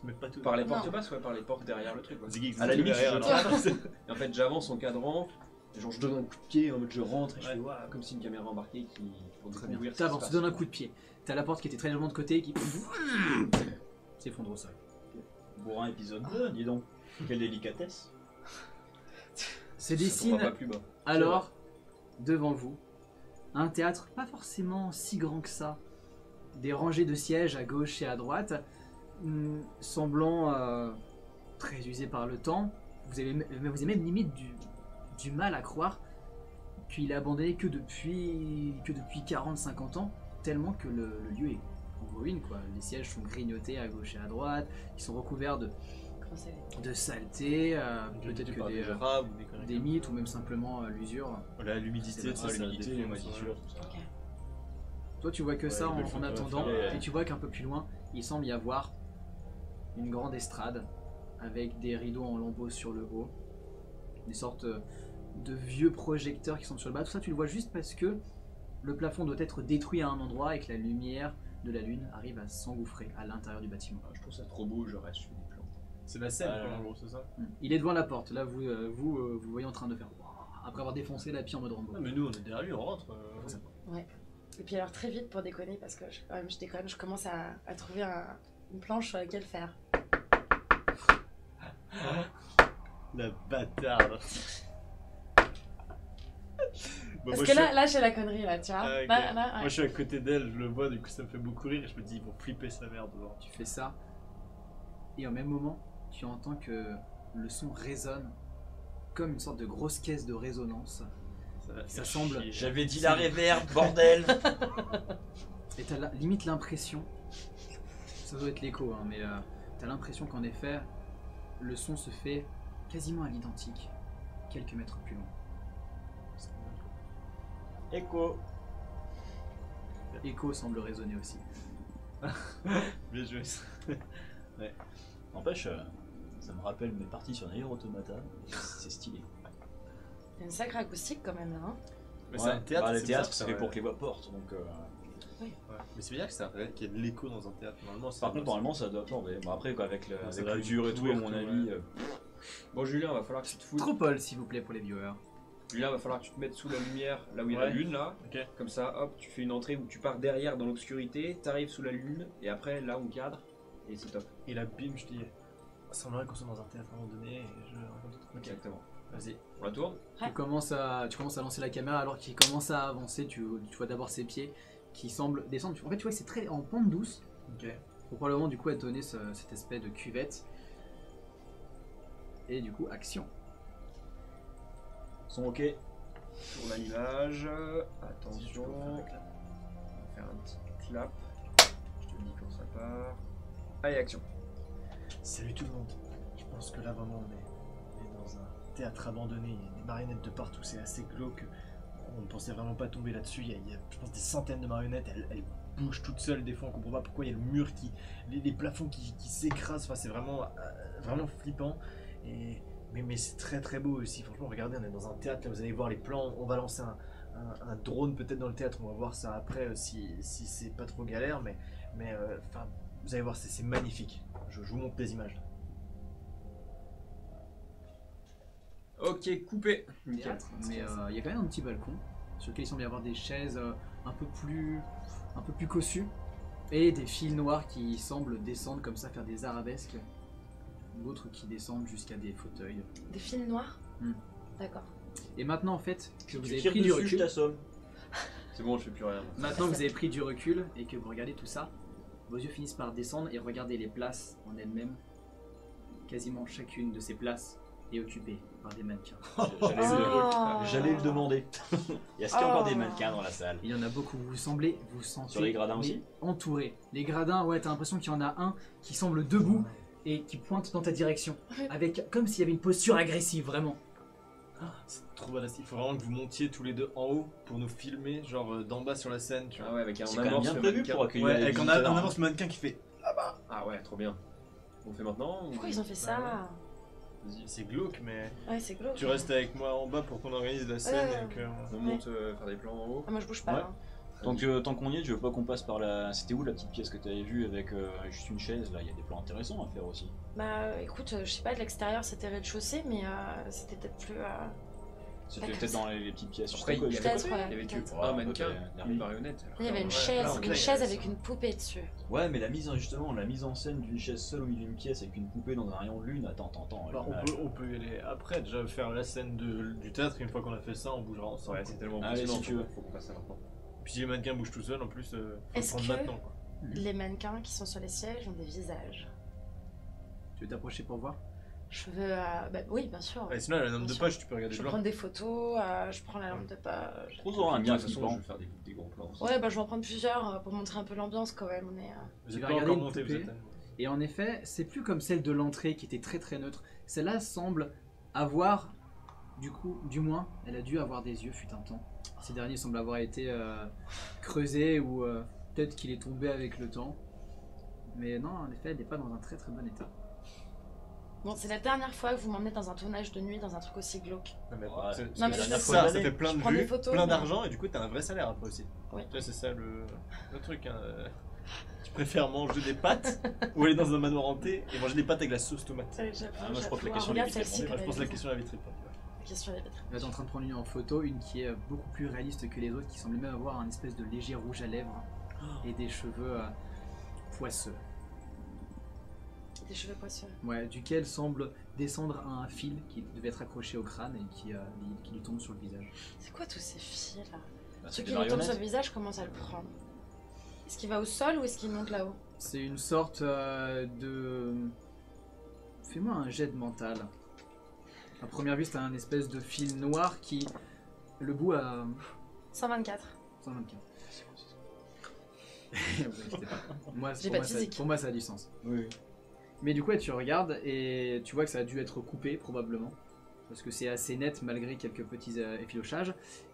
Mais pas tout. Par les Non. portes basses, ouais, par les portes derrière le truc. Ouais. Ziggy, À la limite, derrière. je- alors. Et en fait, j'avance en cadrant, et genre je donne un coup de pied en mode je rentre et je Ouais. fais ouah, comme si une caméra embarquée qui pour Très bien. découvrir ce qui se T'avances, passe. tu donnes un coup de pied. T'as la porte qui était très légèrement de côté qui s'effondre au sol. Bourrin épisode 2, dis donc. Quelle délicatesse. Se Ça dessine tombera pas plus bas. alors devant vous un théâtre pas forcément si grand que ça. Des rangées de sièges à gauche et à droite, semblant très usés par le temps. Vous avez même limite du mal à croire qu'il est abandonné que depuis 40-50 ans, tellement que le lieu est en ruine, quoi. Les sièges sont grignotés à gauche et à droite, ils sont recouverts Comment ça va? de saleté, peut-être que des des rats ou des conneries. des mythes ou même simplement l'usure. Voilà, l'humidité, C'est ça, Ah, ça l'humidité, les défonce, moisissures, tout ça. Ok. Toi tu vois que Ouais, ça une belle en photographie, attendant, ouais. et tu vois qu'un peu plus loin, il semble y avoir une grande estrade avec des rideaux en lambeaux sur le haut, des sortes de vieux projecteurs qui sont sur le bas. Tout ça tu le vois juste parce que le plafond doit être détruit à un endroit et que la lumière de la lune arrive à s'engouffrer à l'intérieur du bâtiment. Ah, je trouve ça trop beau, je reste, je fais des plans. C'est la scène, Ah, quoi, là, en gros, c'est ça. Il est devant la porte, là vous voyez en train de faire après avoir défoncé la pie en mode Rambo. Non, mais nous, on est derrière lui, on rentre. Et puis alors très vite pour déconner parce que je déconne, je commence à trouver une planche sur laquelle faire. La bâtarde. Bon, Parce moi, que je là j'ai la connerie là, tu vois. Ah, ok. Là, Moi, ouais. je suis à côté d'elle, je le vois, du coup, ça me fait beaucoup rire et je me dis, ils vont flipper sa mère devant. Tu fais ça, et au même moment, tu entends que le son résonne comme une sorte de grosse caisse de résonance. va Ça faire semble- chier. J'avais dit la reverb, bordel. Et t'as limite l'impression, ça doit être l'écho, hein, mais t'as l'impression qu'en effet, le son se fait quasiment à l'identique, quelques mètres plus loin. Echo. Écho semble résonner aussi. Bien joué. N'empêche, ça me rappelle mes parties sur Nier Automata. C'est stylé. Il y a une sacrée acoustique quand même là. Hein. Mais c'est un théâtre, le c'est théâtre, bizarre, ça fait ouais. pour que les voix portent. Donc, Ouais. Mais c'est bien que ça, qu'il y ait de l'écho dans un théâtre. Normalement, par contre, normalement, ça doit porter. Bon, après, quoi, avec ça la doit culture et tout, à être mon tout, avis. ouais. Bon, Julien, va falloir que tu te foutes. Tropole, s'il vous plaît, pour les viewers. Julien, va falloir que tu te mettes sous la lumière, là où il y a Ouais. la lune, là. Ok. Comme ça, hop, tu fais une entrée où tu pars derrière dans l'obscurité, t'arrives sous la lune, et après, là, on cadre, et c'est top. Et là, bim, je dis, ça semblerait qu'on soit dans un théâtre à un moment donné et je raconte autre. Ok, Exactement. vas-y. On la tourne. Tu commences à lancer la caméra alors qu'il commence à avancer. Tu vois d'abord ses pieds qui semblent descendre. En fait, tu vois que c'est très en pente douce. Ok. Pour probablement du coup être donné cette espèce de cuvette. Et du coup, action. Sont ok. Tourne à l'image. Attention. On va faire un petit clap. Je te dis quand ça part. Allez, action. Salut tout le monde. Je pense que là, vraiment, on est dans un théâtre abandonné. Il y a des marionnettes de partout. C'est assez glauque. On ne pensait vraiment pas tomber là-dessus. Il y a, je pense, des centaines de marionnettes. Elles bougent toutes seules. Des fois, on comprend pas pourquoi. Il y a le mur les plafonds qui s'écrasent. Enfin, c'est vraiment flippant. Mais c'est très très beau aussi. Franchement, regardez, on est dans un théâtre. Là, vous allez voir les plans. On va lancer un drone peut-être dans le théâtre. On va voir ça après si c'est pas trop galère. Mais enfin, vous allez voir, c'est magnifique. Je vous montre des images. Ok, coupé. Nickel. Théâtre, mais il y a quand même un petit balcon sur lequel il semble y avoir des chaises un peu plus cossues et des fils noirs qui semblent descendre comme ça, faire des arabesques, d'autres qui descendent jusqu'à des fauteuils. Des fils noirs. Hmm. D'accord. Et maintenant en fait que vous Tu avez tires pris du dessus, je recul, t'assomme. C'est bon, je fais plus rien. maintenant que vous avez pris du recul et que vous regardez tout ça, vos yeux finissent par descendre et regardez les places en elles-mêmes. Quasiment chacune de ces places est occupée par des mannequins. J'allais le demander. Est-ce qu'il y a encore des mannequins dans la salle? Il y en a beaucoup, vous sentez Sur les gradins mais aussi entouré. Les gradins, ouais, t'as l'impression qu'il y en a un qui semble debout et qui pointe dans ta direction, avec comme s'il y avait une posture agressive, vraiment. C'est trop badass. Il faut vraiment que vous montiez tous les deux en haut pour nous filmer, genre d'en bas sur la scène, tu vois. Ah ouais, avec un C'est quand même amorce bien le prévu mannequin. pour accueillir Ouais, les avec en visiteurs, hein. avance le mannequin qui fait là-bas. Ah ouais, trop bien. On le fait maintenant ou- Pourquoi ils ont fait ça? C'est glauque, mais Ouais, c'est glauque. tu restes avec moi en bas pour qu'on organise la scène Ouais. et que. On monte faire des plans en haut. Ah, moi je bouge pas. Ouais. hein. Tant qu'on y est, je veux pas qu'on passe par la. C'était où la petite pièce que tu avais vue avec juste une chaise là? Il y a des plans intéressants à faire aussi. Bah écoute, je sais pas, de l'extérieur c'était rez-de-chaussée, mais c'était peut-être plus. C'était D'accord, peut-être ça. dans les petites pièces juste Après, à côté. il y Peut-être, Il y ouais. avait que peut-être. un mannequin, derrière. une marionnette. Il y avait une Ouais, chaise, là, on une est- chaise avec une poupée dessus. Ouais, mais la mise en scène d'une chaise seule au milieu d'une pièce avec une poupée dans un rayon de lune. Attends. Bah, l'image. on peut y aller après, déjà faire la scène du théâtre. Une fois qu'on a fait ça, on bougera ensemble. Ouais, c'est tellement Allez, impressionnant. si tu veux. Faut qu'on fasse ça maintenant. Puis si les mannequins bougent tout seuls, en plus, faut le Est-ce prendre que- maintenant. Quoi. Les mannequins qui sont sur les sièges ont des visages. Tu veux t'approcher pour voir? Je veux. Bah, oui, bien sûr. Et sinon, la lampe de Bien poche, tu peux regarder Je de vais loin. prendre des photos, je prends la lampe de poche. Trop un De bien toute façon, flippant. je vais faire des gros plans aussi. Ouais, bah je vais en prendre plusieurs pour montrer un peu l'ambiance quand même. On est. Vous Tu êtes vas pas regarder encore une monté, vous poupée. êtes. Et en effet, c'est plus comme celle de l'entrée qui était très très neutre. Celle-là semble avoir, du moins, elle a dû avoir des yeux fut un temps. Ces derniers semblent avoir été creusés ou peut-être qu'il est tombé avec le temps. Mais non, en effet, elle n'est pas dans un très très bon état. Bon, c'est la dernière fois que vous m'emmenez dans un tournage de nuit dans un truc aussi glauque. Non, mais Ouais. c'est Non, mais la je dernière sais. fois, ça fait plein Je de prends des vues, photos, plein mais- d'argent et du coup t'as un vrai salaire après aussi. Oui. Tu vois, c'est ça le truc. Hein. Tu préfères manger des pâtes ou aller dans un manoir hanté et manger des pâtes avec la sauce tomate. moi, je crois que la question Regarde est celle-ci vite quand Je même. pense que la question elle est vite répondue. La question est vite. Là, t'es en train de prendre une en photo, une qui est beaucoup plus réaliste que les autres, qui semble même avoir un espèce de léger rouge à lèvres et des cheveux poisseux. Des cheveux poisseux. Ouais, duquel semble descendre un fil qui devait être accroché au crâne et qui lui tombe sur le visage. C'est quoi tous ces fils là? Bah, Celui c'est qui des lui tombe sur le marionnettes. visage, commence à le prendre. Est-ce qu'il va au sol ou est-ce qu'il monte là-haut? C'est une sorte de... Fais-moi un jet de mental. À première vue, c'est un espèce de fil noir qui... Le bout à... 124. 124. Ouais, je sais pas. Moi, J'ai pour, pas moi, de physique. pour moi, ça a du sens. Oui. Mais du coup, ouais, tu regardes et tu vois que ça a dû être coupé, probablement. Parce que c'est assez net malgré quelques petits effilochages.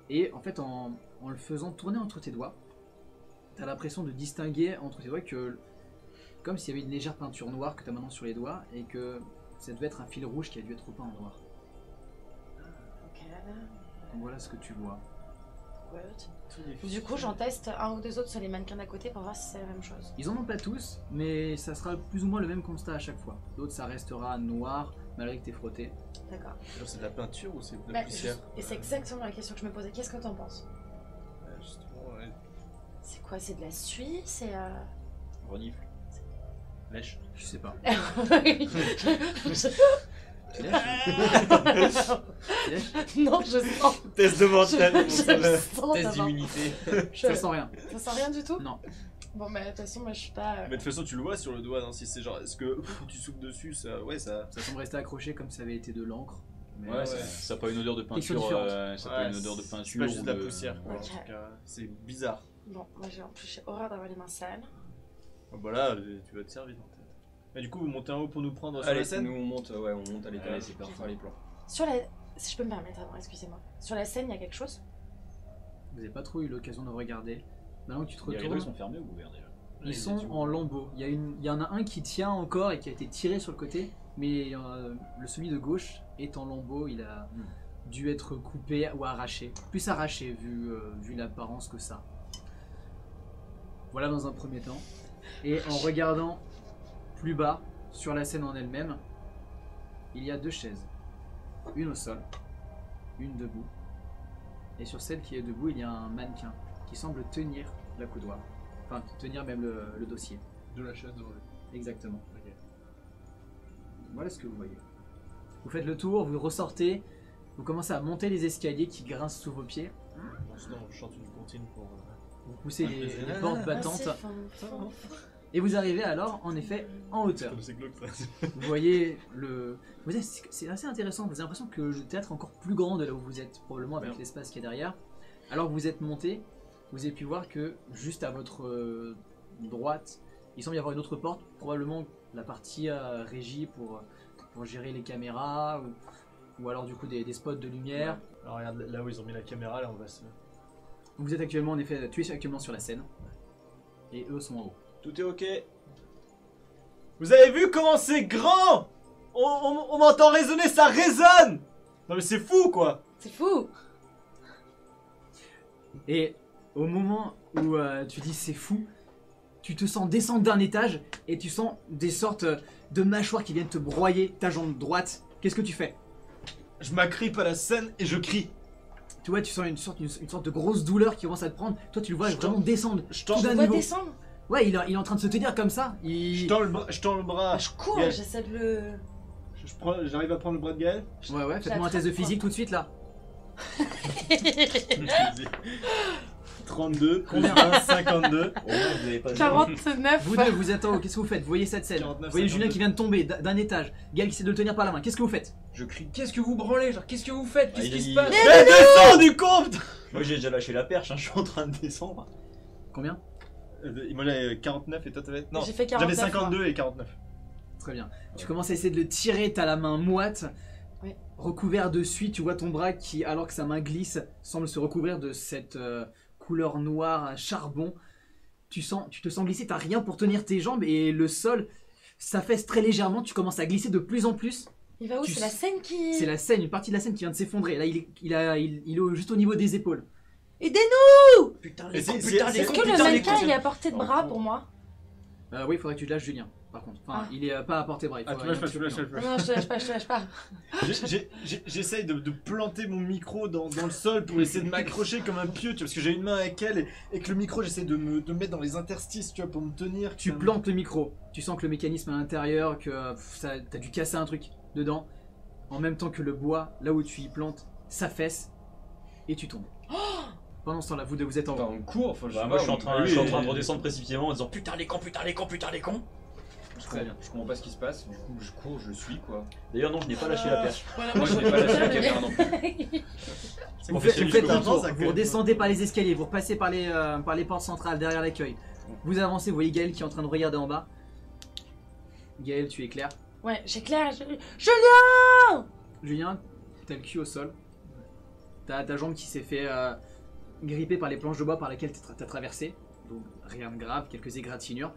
Et en fait, en le faisant tourner entre tes doigts, t'as l'impression de distinguer entre tes doigts que... Comme s'il y avait une légère peinture noire que t'as maintenant sur les doigts et que ça devait être un fil rouge qui a dû être peint en noir. Ok. Donc voilà ce que tu vois. Ouais. Du coup, j'en teste un ou deux autres sur les mannequins d'à côté pour voir si c'est la même chose. Ils en ont pas tous, mais ça sera plus ou moins le même constat à chaque fois. D'autres, ça restera noir malgré que t'es frotté. D'accord. Genre, c'est de la peinture ou c'est de la Bah, poussière? et c'est exactement la question que je me posais. Qu'est-ce que t'en penses? Justement, ouais. C'est quoi? C'est de la suie? C'est. Renifle. Lèche. Je sais pas. Je- Tu lèches Tu lèches non, je sens. Test de mental. Je sens Test d'abord. d'immunité. Ça sent rien. Ça sent rien du tout? Non. Bon, bah, de toute façon, moi je suis pas. Mais de toute façon, tu le vois sur le doigt, non? Si c'est genre, est-ce que tu souffles dessus, ça. Ouais, ça. Ça semble rester accroché comme ça avait été de l'encre. Mais Ouais, ça n'a pas une odeur de Texture peinture. différente. Ça n'a pas Ouais, une odeur de peinture. C'est pas juste ou de la poussière, quoi. Ok. En tout cas, c'est bizarre. Bon, moi en plus j'ai horreur d'avoir les mains sales. Ah, bah là, tu vas te servir en tête. Mais du coup, vous montez en haut pour nous prendre sur Allez, la scène? nous on monte à l'étage Allez, c'est pour ok. faire les plans. Sur la. Si je peux me permettre, avant, excusez-moi. Sur la scène, il y a quelque chose? vous n'avez pas trop eu l'occasion de regarder. Maintenant que tu te Les rideaux ils retournes, sont fermés ou ouverts déjà? ils sont en lambeaux. Il y en a un qui tient encore et qui a été tiré sur le côté, mais celui de gauche est en lambeaux. Il a dû être coupé ou arraché. Plus arraché vu l'apparence que ça. Voilà dans un premier temps. Et en regardant plus bas, sur la scène en elle-même, il y a deux chaises. Une au sol, une debout. Et sur celle qui est debout, il y a un mannequin qui semble tenir la coudoir. Enfin, tenir même le dossier. De la chaise devant lui. Exactement. Ok. Voilà ce que vous voyez. Vous faites le tour, vous ressortez, vous commencez à monter les escaliers qui grincent sous vos pieds. Bon, sinon, je chante une comptine pour. Vous poussez les portes Ah, battantes. c'est fin. Et vous arrivez alors, en effet, en hauteur. C'est glauque ça. Vous voyez le... C'est assez intéressant, vous avez l'impression que le théâtre est encore plus grand de là où vous êtes, probablement avec Merde. l'espace qui est derrière. Alors que vous êtes monté, vous avez pu voir que juste à votre droite, il semble y avoir une autre porte, probablement la partie régie pour gérer les caméras, ou alors du coup des spots de lumière. Alors regarde, là où ils ont mis la caméra, là on va se... Vous êtes actuellement, en effet, tu es actuellement sur la scène. Et eux sont en haut. Tout est ok. Vous avez vu comment c'est grand? On m'entend résonner, ça résonne. Non mais c'est fou quoi. C'est fou. Et au moment où tu dis c'est fou, tu te sens descendre d'un étage et tu sens des sortes de mâchoires qui viennent te broyer ta jambe droite. Qu'est-ce que tu fais? Je m'agrippe à la scène et je crie. Tu vois, tu sens une sorte de grosse douleur qui commence à te prendre. Toi, tu le vois vraiment descendre. Je tout tends, d'un Tu vois niveau. descendre. Ouais, il est en train de se tenir comme ça. je tends le bras. Ah, je cours, Gaël. j'essaie de le. J'arrive à prendre le bras de Gaël. Ouais, faites-moi un test de physique tout de suite là. 32, Combien 1, 52. Au moins, vous avez pas 49. Vous deux, vous êtes en haut, qu'est-ce que vous faites? Vous voyez cette scène. 49, Vous voyez Julien 52. qui vient de tomber d'un étage. Gaël qui essaie de le tenir par la main. Qu'est-ce que vous faites? Je crie, qu'est-ce que vous branlez? Genre, qu'est-ce que vous faites? Qu'est-ce Ah, qui il- se passe? Mais descends du compte. Moi j'ai déjà lâché la perche, hein, je suis en train de descendre. Combien? Moi j'avais 49 et toi t'avais... Non, J'ai fait 49. j'avais 52 et 49. Très bien. Tu commences à essayer de le tirer, t'as la main moite. Oui. Recouvert de suie, tu vois ton bras qui, alors que sa main glisse, semble se recouvrir de cette couleur noire à charbon. Tu te sens glisser, t'as rien pour tenir tes jambes et le sol s'affaisse très légèrement. Tu commences à glisser de plus en plus. Il va où? Tu C'est la sais- scène qui. C'est la scène, une partie de la scène qui vient de s'effondrer. Là, il est juste au niveau des épaules. Aidez-nous! Putain, Et c'est- Est-ce que le mannequin il est à portée de bras pour moi? Oui, il faudrait que tu lâches Julien, par contre. Enfin, il est pas à portée bras. Il Ah, tu faudrait lâches un pas, petit tu peu lâches plus pas. Non, je te lâche pas, je te lâche pas. J'essaye de planter mon micro dans le sol pour essayer de m'accrocher comme un pieu, tu vois, parce que j'ai une main avec elle et que le micro j'essaie de me mettre dans les interstices, tu vois, pour me tenir. Tu plantes le micro, tu sens que le mécanisme à l'intérieur, que t'as dû casser un truc dedans, en même temps que le bois, là où tu y plantes, s'affaisse et tu tombes. Pendant ce temps-là, vous deux, vous êtes en Enfin, haut. on court, enfin, Bah, moi je suis en train, oui, je suis en oui, train de oui. redescendre précipitamment en disant putain les cons, putain les cons, putain les cons. Très bien. Je comprends pas ce qui se passe, du coup, je cours, je suis quoi. D'ailleurs non, je n'ai pas lâché la perche. Voilà, Moi, je n'ai pas lâché la caméra non plus. Vous faites un tour, ça, vous redescendez par les escaliers, vous repassez par les portes centrales derrière l'accueil. Vous avancez, vous voyez Gaël qui est en train de regarder en bas. Gaël, tu éclaires. Ouais, j'éclaire. Julien! Julien, t'as le cul au sol. T'as ta jambe qui s'est fait gripper par les planches de bois par lesquelles t'as traversé. Donc rien de grave, quelques égratignures.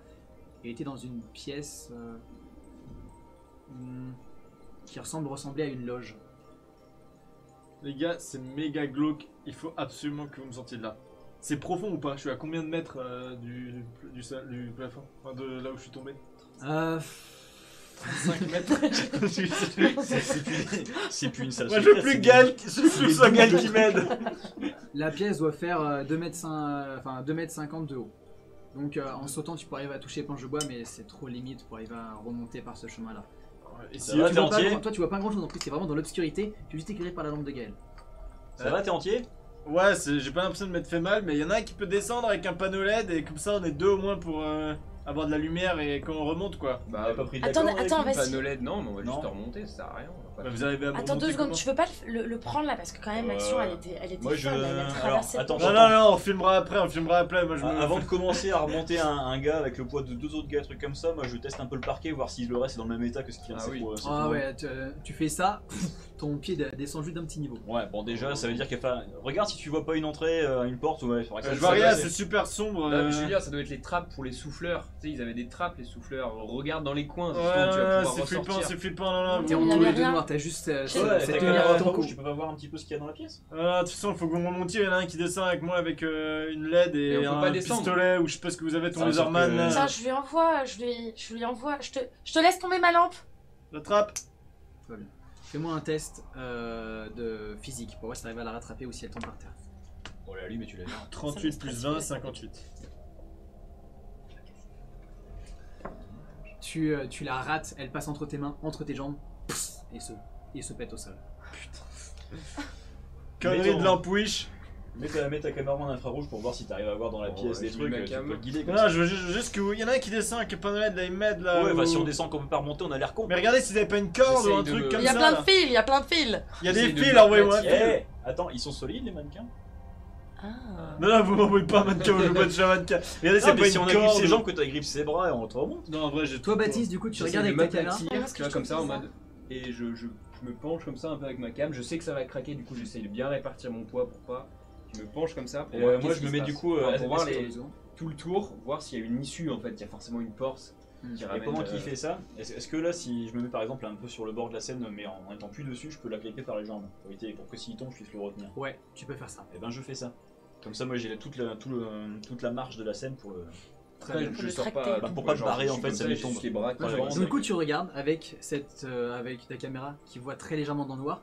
Et t'es dans une pièce qui ressemblait à une loge. Les gars, c'est méga glauque, il faut absolument que vous me sortiez de là. C'est profond ou pas? Je suis à combien de mètres du plafond? Enfin, de là où je suis tombé? 5 mètres. C'est plus une salle. Moi je veux plus Gal, je veux que ce soit Gal qui m'aide. La pièce doit faire 2,50 m de haut. Donc en sautant, tu peux arriver à toucher les planches de bois, mais c'est trop limite pour arriver à remonter par ce chemin-là. Et Ça si va, Tu t'es vois pas entier? toi, tu vois pas grand-chose en plus, c'est vraiment dans l'obscurité. Tu es juste éclairé par la lampe de Gaël. Ça va, t'es entier? Ouais, j'ai pas l'impression de m'être fait mal, mais il y en a un qui peut descendre avec un panneau LED et comme ça on est deux au moins pour avoir de la lumière et quand on remonte quoi. On Bah, avait pas pris de Attends, d'accord avec attends, lui? vas-y. panneau LED, non, mais on va Non. juste remonter, ça sert à rien. on va pas- Bah, vous arrivez à me Attends remonter 2 secondes, comment? tu veux pas le prendre là parce que quand même l'action elle était Moi, je- folle, elle a alors, traversé. attends, Non, non, non, on filmera après, Moi je me... Avant de commencer à remonter un gars avec le poids de deux autres gars, trucs comme ça, moi je teste un peu le parquet, voir si le reste est dans le même état que ce qui vient de Ah oui. s'effondrer. Ah ouais, tu fais ça, ton pied descend juste d'un petit niveau. Ouais, bon déjà ça veut dire qu'il faut... Regarde si tu vois pas une entrée, une porte, ouais, il faudrait que ça Je vois se rien, passe. c'est super sombre. Là, Julien, ça doit être les trappes pour les souffleurs. Tu sais, ils avaient des trappes, les souffleurs. Regarde dans les coins, Ouais, justement, tu vas non, pouvoir c'est flippant, ressortir. c'est flippant, non, non. T'es Il y entouré avait de rien. noir, t'as juste Ouais, cette ta lumière caméra à ton infrarouge, cou. tu peux pas voir un petit peu ce qu'il y a dans la pièce? De toute façon, il faut que vous remontiez. Il y en a un qui descend avec moi avec une LED Et on et peut un pas descendre. pistolet ou je sais pas ce que vous avez, ton Ah, laserman. sauf que- là. Tiens, je lui envoie, je te laisse tomber ma lampe. L'attrape. Très bien. Fais-moi un test de physique pour voir si t'arrives à la rattraper ou si elle tombe par terre. Oh là lui, mais tu l'as vu. 38 plus 20, 58. Tu la rates, elle passe entre tes mains, entre tes jambes, et se pète au sol. Connerie Mettons- de lampouiche. Mets ta caméra en infrarouge pour voir si t'arrives à voir dans la Oh, pièce ouais, des je mets trucs, ma tu cam. peux le guider comme Non, ça. je veux juste que. Il y en a un qui descend avec un panneau LED, là, il m'aide là. Ouais, bah ou- si on descend qu'on peut pas remonter, on a l'air con. Mais regardez si vous avez pas une corde ou un J'essaye de truc me- comme Il y a ça. plein là. de fils, il y a plein de fils. Il y a J'essaye des de fils, me envoyez-moi un battre. fil. Eh, attends, ils sont solides les mannequins? Ah. Non, non, vous m'envoyez pas un mannequin, je veux pas de mannequin. Regardez, Ah, c'est mais pas si on une agrippe corde. ses jambes, que t'agrippes ses bras et on te remonte. Non, en vrai, j'ai Toi tout- Baptiste, du coup tu J'essaie regardes de avec ta caméra. m'aplatir, Parce que tu vois, je comme ça, en trouve ça. mode. Et je je me penche comme ça un peu avec ma cam. Je sais que ça va craquer, du coup j'essaye de bien répartir mon poids pour pas. Je me penche comme ça pour voir moi qu'est-ce je me qui mets se du passe. coup pour voir est-ce tout le tour, voir s'il y a une issue en fait. Il y a forcément une porte qui Et ramène. pendant qu'il fait ça, est-ce que là, si je me mets par exemple un peu sur le bord de la scène, mais en étant plus dessus, je peux la gripper par les jambes pour que s'il tombe, je puisse le retenir? Ouais, tu peux faire ça. Et ben je fais ça. Comme ça, moi j'ai toute la marche de la scène pour le. Très bien. Après, Pour je le sors tracter. pas. Bah, tout, pour quoi. pas te barrer, je en suis fait, comme ça ça, me j'ai tombe. juste les bras qui Ouais, avancent. Du coup, tu regardes avec ta caméra qui voit très légèrement dans le noir.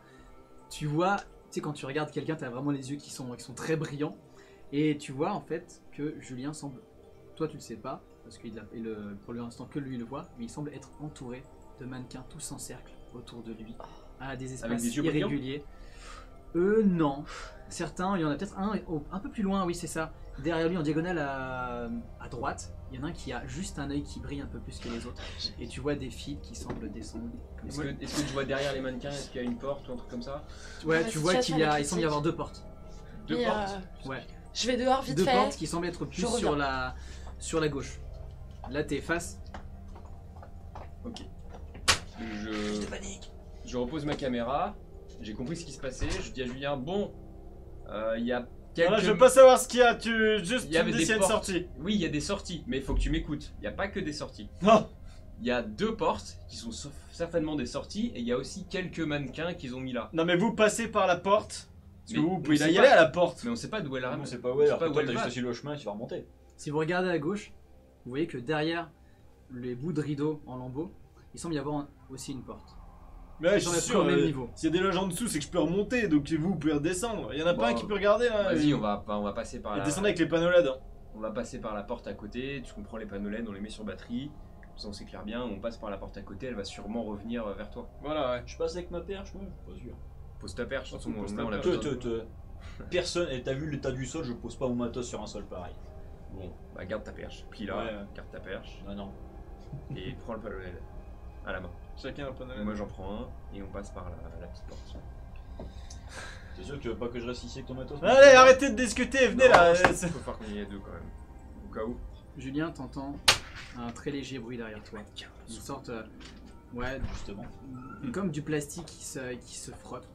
Tu vois, tu sais, quand tu regardes quelqu'un, tu as vraiment les yeux qui sont très brillants. Et tu vois en fait que Julien semble, toi tu le sais pas, parce que pour l'instant que lui le voit, mais il semble être entouré de mannequins tous en cercle autour de lui, à des espaces des yeux brillants irréguliers. Non. Certains, il y en a peut-être un peu plus loin, oui c'est ça. Derrière lui en diagonale à droite, il y en a un qui a juste un œil qui brille un peu plus que les autres. Et tu vois des fils qui semblent descendre. Comme Est-ce ça. que tu vois derrière les mannequins, est-ce qu'il y a une porte ou un truc comme ça? Ouais, La tu vois situation, qu'il elle est semble y avoir critique. 2 portes. Deux Et, portes. Ouais. Je vais dehors vite 2 fait. portes qui semblent être plus Je sur reviens. la gauche. Là t'es face. Ok. Je repose ma caméra. J'ai compris ce qui se passait. Je dis à Julien, bon, il y a quelques... Voilà, je veux pas savoir ce qu'il y a, juste Il y avait tu me dis des s'il y a une portes. sortie. Oui, il y a des sorties, mais il faut que tu m'écoutes. Il n'y a pas que des sorties. Non. Il y a 2 portes qui sont certainement des sorties et il y a aussi quelques mannequins qu'ils ont mis là. Non mais vous passez par la porte. Parce que Mais vous pouvez on y sait aller pas. à la porte. Mais on sait pas d'où elle On ramène. sait pas où elle, alors pas que où toi elle t'as va. juste suivi le chemin et tu vas remonter. Si vous regardez à gauche, vous voyez que derrière les bouts de rideau en lambeaux, il semble y avoir aussi une porte. Mais ouais, je J'en suis ai sûr, au même niveau. s'il y a des loges en dessous, c'est que je peux remonter, donc vous pouvez redescendre. Il y en a pas Bon, un qui peut regarder là. Vas-y, on va passer par Et la... descendez avec les panneaux LED. Hein. On va passer par la porte à côté, tu comprends les panneaux LED, on les met sur batterie, comme ça on s'éclaire bien, on passe par la porte à côté, elle va sûrement revenir vers toi. Voilà, ouais. Je passe avec ma perche, moi? Pas sûr. Pose ta perche, de toute façon, Pose là ta on a perche. besoin. Personne, et t'as vu l'état du sol, je pose pas mon matos sur un sol pareil. Bon, bah garde ta perche, plie là, Ouais. garde ta perche, Non. et prends le panneau LED à la main. Chacun un panneau LED. Moi j'en prends un, et on passe par la petite porte. T'es sûr que tu veux pas que je reste ici avec ton matos? Allez, arrêtez de discuter, venez Non, là. je pense qu'il faut faire qu'on y ait 2 quand même, au cas où. Julien, t'entends un très léger bruit derrière toi. Une sorte, ouais, Justement. comme du plastique qui se frotte.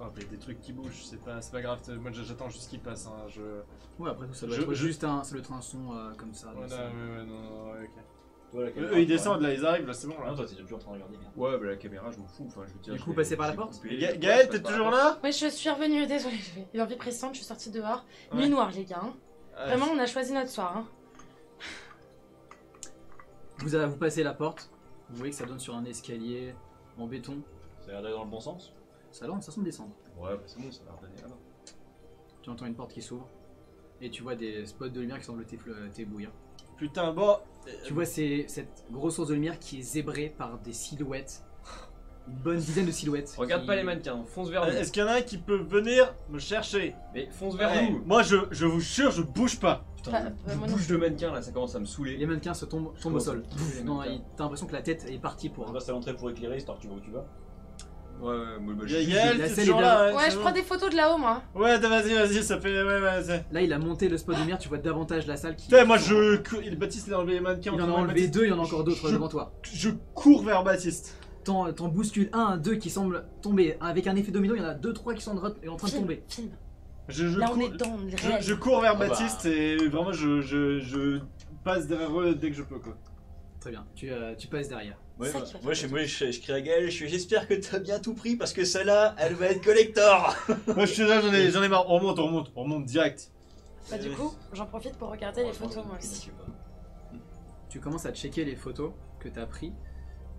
Oh, mais des trucs qui bougent, c'est pas grave. Moi j'attends juste qu'il passe. Hein. Ouais, après tout ça doit Je- être je- juste ça doit être un son comme ça. donc Voilà, c'est- ouais, non, ouais, ok. Toi, la caméra, Eux ils toi, descendent là, ils arrivent là, c'est bon Ah là. non, toi t'es déjà plus en train de regarder, merde. Ouais, bah la caméra je m'en fous, enfin je veux dire... Du je coup, l'ai- passer par la j'ai porte coupé. Gaël, Ouais, je t'es passe par toujours la porte. là? Oui, je suis revenue, désolée. J'ai l'envie pressante, je suis sortie dehors. Ouais. Nuit noire, les gars. Hein. Ouais. Vraiment, on a choisi notre soir. Hein. Vous passez la porte, vous voyez que ça donne sur un escalier en béton. Ça a l'air d'aller dans le bon sens? Ça semble descendre. Ouais, bah c'est bon, ça va redonner là-bas. Tu entends une porte qui s'ouvre et tu vois des spots de lumière qui semblent t'éblouir. Putain, bon. Tu vois cette grosse source de lumière qui est zébrée par des silhouettes. Une bonne dizaine de silhouettes. Regarde qui- pas les mannequins, fonce vers nous. Est-ce qu'il y en a un qui peut venir me chercher? Mais fonce vers Ouais. nous. Moi je vous jure, je bouge pas. Putain, Bah, moi non. bouge de mannequin là, ça commence à me saouler. Les mannequins se tombent au commence sol. à me toucher, les Non, mannequins. t'as l'impression que la tête est partie On pour. reste à l'entrée pour éclairer, histoire que tu vois où tu vas. Ouais, moi, bah, Gaël, la t'es selle toujours est là? Ouais, c'est je bon. prends des photos de là-haut, moi. Ouais, vas-y, ça fait. Ouais, c'est. Là, il a monté le spot de lumière, tu vois davantage la salle qui. Putain, moi je. Baptiste, il a enlevé les mannequins. Il en a enlevé 2, il y en a encore d'autres devant toi. Je cours vers Baptiste. T'en bouscules 1, 2 qui semblent tomber. Avec un effet domino, il y en a 2, 3 qui sont en train de tomber. Film. Je Là, on cours- est dans le réel. Je cours vers Ah bah. Baptiste et vraiment je passe derrière eux dès que je peux quoi. Très bien, tu passes derrière. Ouais, Ça bah, qui va moi, faire je crie à Gaël, j'espère que t'as bien tout pris parce que celle-là, elle va être collector. Moi je suis là, j'en ai marre. On remonte direct. Bah, du coup, j'en profite pour regarder les photos, moi aussi. Tu commences à checker les photos que t'as pris.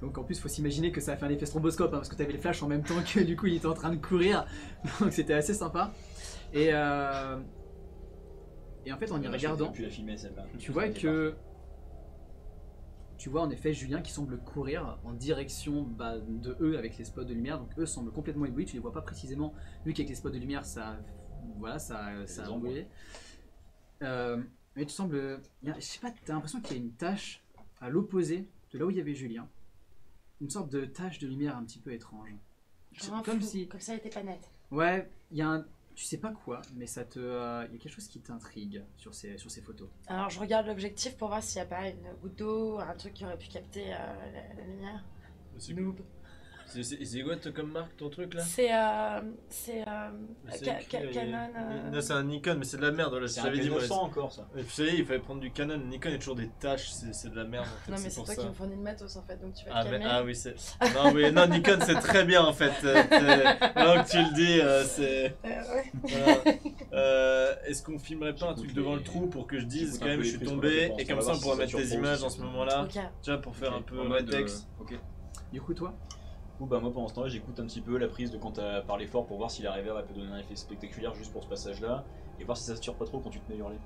Donc en plus, faut s'imaginer que ça a fait un effet stroboscope hein, parce que t'avais le flash en même temps que du coup il était en train de courir. Donc c'était assez sympa. Et en fait, en y regardant, Puis la filmer celle-là. tu vois que. Tu vois en effet Julien qui semble courir en direction de eux avec les spots de lumière. Donc eux semblent complètement éblouis. Tu les vois pas précisément, vu qu'avec les spots de lumière ça. Voilà, ça a les embrouillé. Mais tu sembles. Je sais pas, t'as l'impression qu'il y a une tache à l'opposé de là où il y avait Julien. Une sorte de tache de lumière un petit peu étrange. Genre un Comme flou, si. comme ça, elle était pas nette. Ouais, il y a un. Tu sais pas quoi, mais ça te. Il y a quelque chose qui t'intrigue sur ces photos. Alors, je regarde l'objectif pour voir s'il n'y a pas une goutte d'eau, un truc qui aurait pu capter la lumière. Noob. C'est quoi comme marque ton truc là? C'est écrit, Canon. Non, c'est un Nikon, mais c'est de la merde. Voilà, C'est je un t'avais dit, moi. P900 encore ça. Vous savez, il fallait prendre du Canon. Nikon, il y a toujours des taches, c'est de la merde en fait. Non, mais c'est pour toi ça. qui me fournis le matos en fait, donc tu vas te calmer. Ah oui, c'est. Non, oui, non, Nikon, c'est très bien en fait. Maintenant que tu le dis, c'est. Ouais. Voilà. Est-ce qu'on filmerait pas un truc J'écoute devant les- le trou pour que je dise j'écoute quand un même peu je les suis prises qu'on tombé a fait et comme pour ça on savoir pourra si mettre ça des surprend images aussi, dans ce c'est moment-là. Ok. Tu vois, pour faire un peu En un mode, texte. ok. Du coup, toi, Du coup, bah, moi pendant ce temps-là, j'écoute un petit peu la prise de quand t'as parlé fort pour voir si la reverb elle peut donner un effet spectaculaire juste pour ce passage-là et voir si ça sature pas trop quand tu te mets à hurler.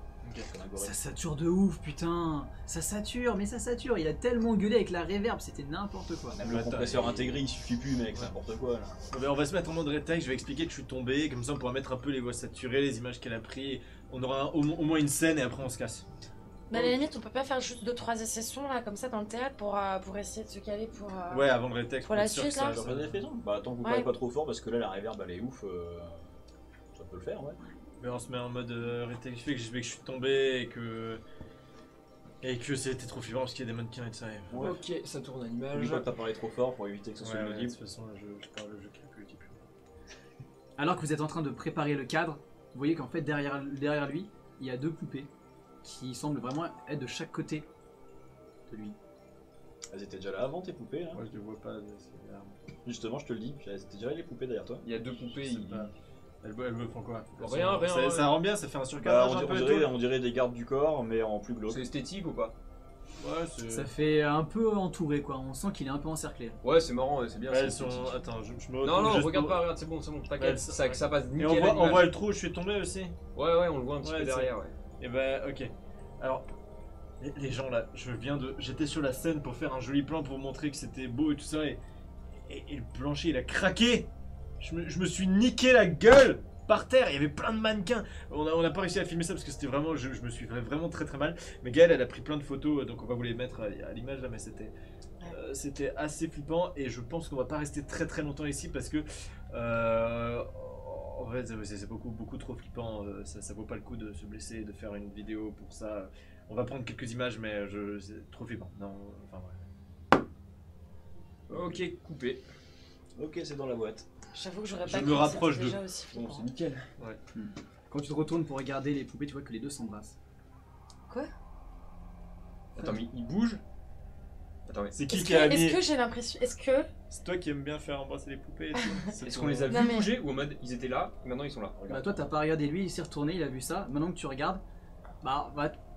Comme un gorille. ça sature de ouf, putain. Ça sature, mais ça sature. Il a tellement gueulé avec la reverb, c'était n'importe quoi. Même le compresseur intégré il suffit plus, mec, c'est n'importe quoi là. On va se mettre en mode rétech, je vais expliquer que je suis tombé, comme ça on pourra mettre un peu les voix saturées, les images qu'elle a pris. On aura au moins une scène et après on se casse. Bah, à la limite, on peut pas faire juste 2-3 sessions là, comme ça dans le théâtre pour essayer de se caler pour. Ouais, avant le rétech. pour la être sûr suite, que ça- là. Genre, pas d'effet, non Bah tant que vous Ouais. parlez pas trop fort parce que là la reverb elle est ouf, ça peut le faire, ouais. Mais on se met en mode rétech, je fais que je suis tombé et que c'était trop flippant parce qu'il y a des mannequins et tout ça. et- Ouais. Ok, ça tourne à N'oublie l'image. pas de pas parler trop fort pour éviter que ce soit Ouais, ouais, de audible. toute façon, je parle le jeu qui est plus audible. Alors que vous êtes en train de préparer le cadre, vous voyez qu'en fait derrière lui, il y a deux poupées qui semblent vraiment être de chaque côté de lui. Elles étaient déjà là avant tes poupées là. Moi je les vois pas. c'est l'arme. Justement, je te le dis, elles étaient déjà là les poupées derrière toi. Il y a deux poupées. Je sais pas. Elles me font quoi? Rien, Ça rend bien, ça fait un Bah, surcadrage on, un dirait, peu on et dirait- tout. on dirait des gardes du corps, mais en plus glauque. C'est esthétique ou pas? Ouais, c'est. Ça fait un peu entouré quoi, on sent qu'il est un peu encerclé. Ouais, c'est marrant, c'est bien. Ouais, c'est elles sont. esthétique. Attends, je me Non, retourne non, juste regarde pour- pas, regarde, c'est bon, Ouais, t'inquiète, ça passe Et nickel. on à voit l'image. le trou où je suis tombé aussi. Ouais, on le voit un petit Ouais, peu c'est- derrière, ouais. Et bah, ok. Alors, les gens là, j'étais sur la scène pour faire un joli plan pour montrer que c'était beau et tout ça, et le plancher il a craqué. Je me suis niqué la gueule par terre, il y avait plein de mannequins. On n'a pas réussi à filmer ça parce que c'était vraiment, je me suis fait vraiment très très mal. Mais Gaëlle, elle a pris plein de photos, donc on va vous les mettre à l'image là, mais c'était assez flippant et je pense qu'on va pas rester très très longtemps ici parce que en fait c'est beaucoup trop flippant, ça vaut pas le coup de se blesser et de faire une vidéo pour ça. On va prendre quelques images mais c'est trop flippant. Non, enfin ouais. Ok, coupé. Ok, c'est dans la boîte. J'avoue que j'aurais Je pas me cru que rapproche c'était de- déjà aussi Bon, flippant. c'est nickel. Quand tu te retournes pour regarder les poupées, tu vois que les deux s'embrassent. Quoi? Attends, mais il bouge? Attends, mais C'est qui Est-ce qui a mis... que j'ai l'impression. Est-ce que. C'est toi qui aimes bien faire embrasser les poupées et tout. est-ce qu'on les a Non, vus mais- bouger ou en mode ils étaient là, maintenant ils sont là? Bah Regarde. toi t'as pas regardé lui, il s'est retourné, il a vu ça. Maintenant que tu regardes,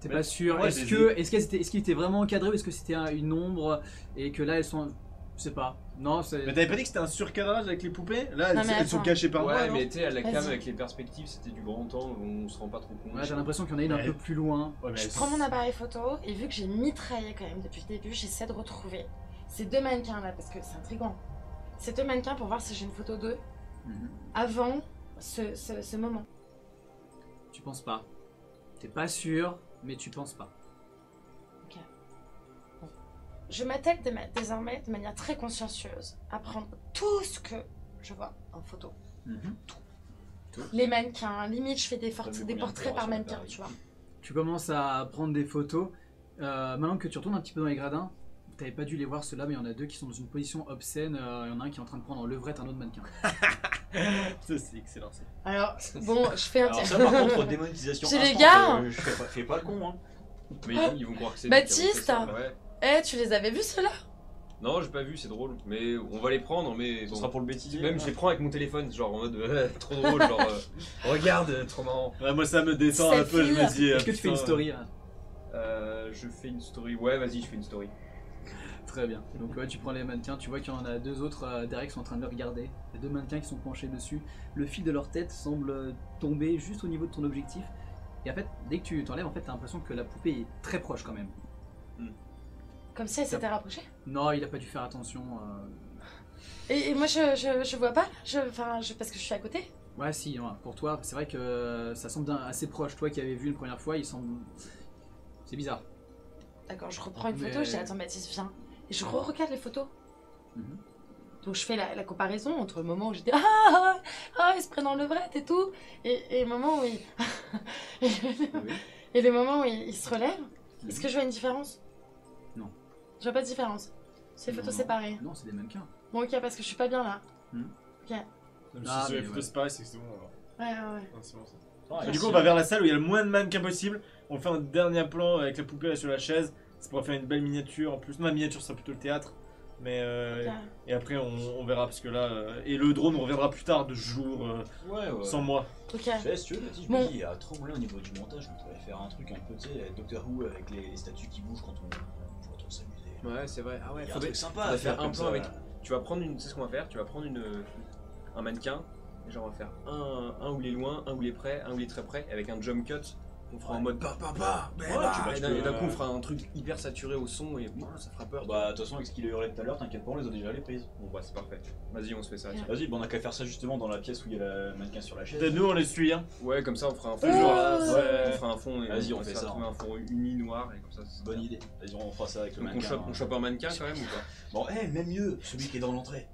t'es Mais pas sûr. moi, Est-ce qu'il était vraiment encadré ou est-ce que c'était une ombre et que là elles sont, je sais pas. Non, c'est. Mais t'avais pas dit que c'était un surcadrage avec les poupées? Là, Non, mais elles sont attends. cachées par moi, Ouais, non? mais tu sais, à la cam Vas-y. avec les perspectives, c'était du grand angle, on se rend pas trop compte. Ouais, j'ai l'impression qu'il y en a une un Ouais. peu plus loin. Ouais, mais Je elles- prends mon appareil photo et vu que j'ai mitraillé quand même depuis le début, j'essaie de retrouver ces deux mannequins là parce que c'est intriguant. Ces deux mannequins pour voir si j'ai une photo d'eux Mhm. avant ce moment. Tu penses pas. T'es pas sûr, mais tu penses pas. Je m'attaque désormais de manière très consciencieuse à prendre tout ce que je vois en photo. Mhm. Les mannequins, limite je fais des T'as vu des combien de portraits couleurs par sur mannequin, l'appareil? tu vois. Tu commences à prendre des photos. Maintenant que tu retournes un petit peu dans les gradins, t'avais pas dû les voir ceux-là, mais il y en a deux qui sont dans une position obscène. Il y en a un qui est en train de prendre en levrette un autre mannequin. Ça, c'est excellent, ça. Alors, bon, je fais un Alors petit... ça par contre, démonétisation Chez les instant, gars fais pas le con hein. Mais ils vont croire que c'est Baptiste lui qui a monté ça. Ouais. Eh, tu les avais vus ceux-là? Non, j'ai pas vu, c'est drôle. Mais on va les prendre, mais Ce bon. sera pour le bêtisier. Même je les prends avec mon téléphone, genre en mode trop drôle, genre regarde, trop marrant. Ouais, moi, ça me descend un Cette peu, je me fille. dis... Est-ce que tu fais une putain, story là Je fais une story, ouais, vas-y, je fais une story. Très bien. Donc ouais, tu prends les mannequins, tu vois qu'il y en a deux autres derrière qui sont en train de le regarder. Les deux mannequins qui sont penchés dessus. Le fil de leur tête semble tomber juste au niveau de ton objectif. Et en fait, dès que tu t'enlèves, en fait, t'as l'impression que la poupée est très proche quand même. Comme si elle s'était rapprochée. Non, il a pas dû faire attention. Et moi, je vois pas, parce que je suis à côté. Ouais, si, ouais, pour toi, c'est vrai que ça semble assez proche. Toi qui avais vu une première fois, il semble. C'est bizarre. D'accord, je reprends une Mais- photo, je dis attends Baptiste, viens. Et je re-regarde les photos. Mhm. Donc je fais la comparaison entre le moment où j'étais ils se prennent en levrette et tout, et le moment où ils... et le moment où ils se relèvent. Est-ce que je vois une différence? Non. Je vois pas de différence. C'est des photos Non. séparées. Non, c'est des mannequins. Bon, ok, parce que je suis pas bien là. Ok. Même Ah, si mais les photos ouais. c'est pareil, c'est que c'est bon. Alors. Ouais. Non, c'est bon ça. Ah, Et du si coup, on va vers la salle où il y a le moins de mannequins possible. On fait un dernier plan avec la poupée là sur la chaise. C'est pour faire une belle miniature en plus. Non, la miniature, sera plutôt le théâtre. Mais Ok. et après, on verra parce que là. Et le drone, on reviendra plus tard de ce jour Ouais, ouais. sans moi. Ok. Tu sais, si tu veux, Mathis, je Bon. me dis, il y a trop roulé au niveau du montage, on pourrait faire un truc un peu, tu sais, Doctor Who avec les statues qui bougent quand on pourrait trop s'amuser. Ouais, c'est vrai. Ah ouais, Il y a un faudrait truc sympa faudrait à faire faire un comme plan ça. avec. Tu vas prendre une. C'est ce qu'on va faire. Tu vas prendre un mannequin. Et genre, on va faire un où il est loin, un où il est près, un où il est très près. Avec un jump cut. On fera en mode bah. Ouais, Et d'un coup, on fera un truc hyper saturé au son et ça fera peur. Bah, de toute façon, avec ce qu'il a hurlé tout à l'heure, t'inquiète pas, on les a déjà les prises. Bon, bah, c'est parfait. Vas-y, on se fait ça. tiens. Vas-y, bon, on a qu'à faire ça justement dans la pièce où il y a la mannequin sur la chaise. Peut-être nous, on les suit. Hein. Ouais, comme ça, on fera un fond. Oh On fera un fond et Vas-y, on fait essaie de ça. trouver un fond uni noir et comme ça. c'est Bonne bien. idée. Vas-y, on fera ça avec le Donc mannequin. on chope un mannequin quand même ou pas? Bon, même mieux, celui qui est dans l'entrée.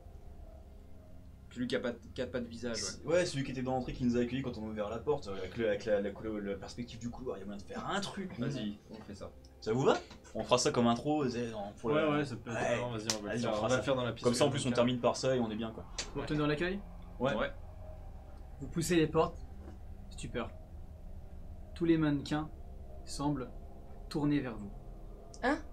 Celui qui a pas de visage, ouais. Ouais, celui qui était dans l'entrée qui nous a accueillis quand on a ouvert la porte, avec la perspective du couloir, il y a moyen de faire un truc. Vas-y, on fait ça. Ça vous va? On fera ça comme intro, pour la- Ouais, ça peut être. Ouais. Non, vas-y, on va le Vas-y, faire. on fera On va ça. le faire dans la pièce. Comme ça, en plus, on termine par ça et on est bien, quoi. Vous retournez dans l'accueil. Ouais. Vous poussez les portes. Stupeur. Tous les mannequins semblent tourner vers vous.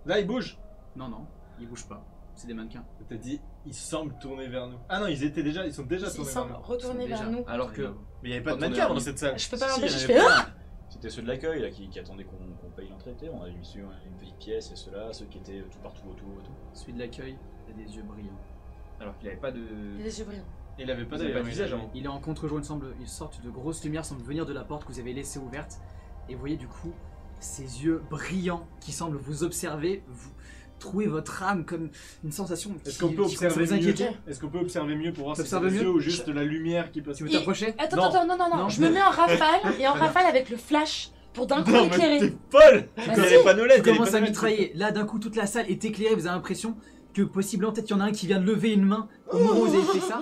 Là, il bouge. Non, ils bougent pas. C'est des mannequins. T'as dit, ils semblent tourner vers nous. Ah non, ils sont déjà Ils tournés vers semblent nous. retourner Ils sont vers déjà- nous. Alors que. Mais il n'y avait pas de Tourner mannequin vers dans nous. cette salle. Je peux pas Si, l'empêcher, il je y en fais avait ah. plein. C'était ceux de l'accueil là, qui attendaient qu'on paye l'entrée. On a mis une petite pièce et ceux-là, ceux qui étaient tout partout autour et tout. Celui de l'accueil a des yeux brillants. Alors qu'il avait pas de. Il a les yeux brillants. Il avait pas Ils avaient pas de visage hein. avant. Il est en contre-jour, une sorte de grosse lumière semble venir de la porte que vous avez laissée ouverte. Et vous voyez du coup ces yeux brillants qui semblent vous observer, vous trouver votre âme comme une sensation Est-ce qui qu'on peut qui commence à observer vous mieux inquiéter. Est-ce qu'on peut observer mieux pour voir si c'est T'observes des mieux yeux ou juste la lumière qui passe? Tu veux Il- t'approcher? Attends, non. Je me mets en rafale et en rafale avec le flash pour d'un coup Non, mais éclairer. t'es folle! Bah Il y si. avait pas de LED, Tu commences à mitrailler. Là d'un coup toute la salle est éclairée, vous avez l'impression que possiblement peut-être qu'il y en a un qui vient de lever une main au moment où vous avez fait ça.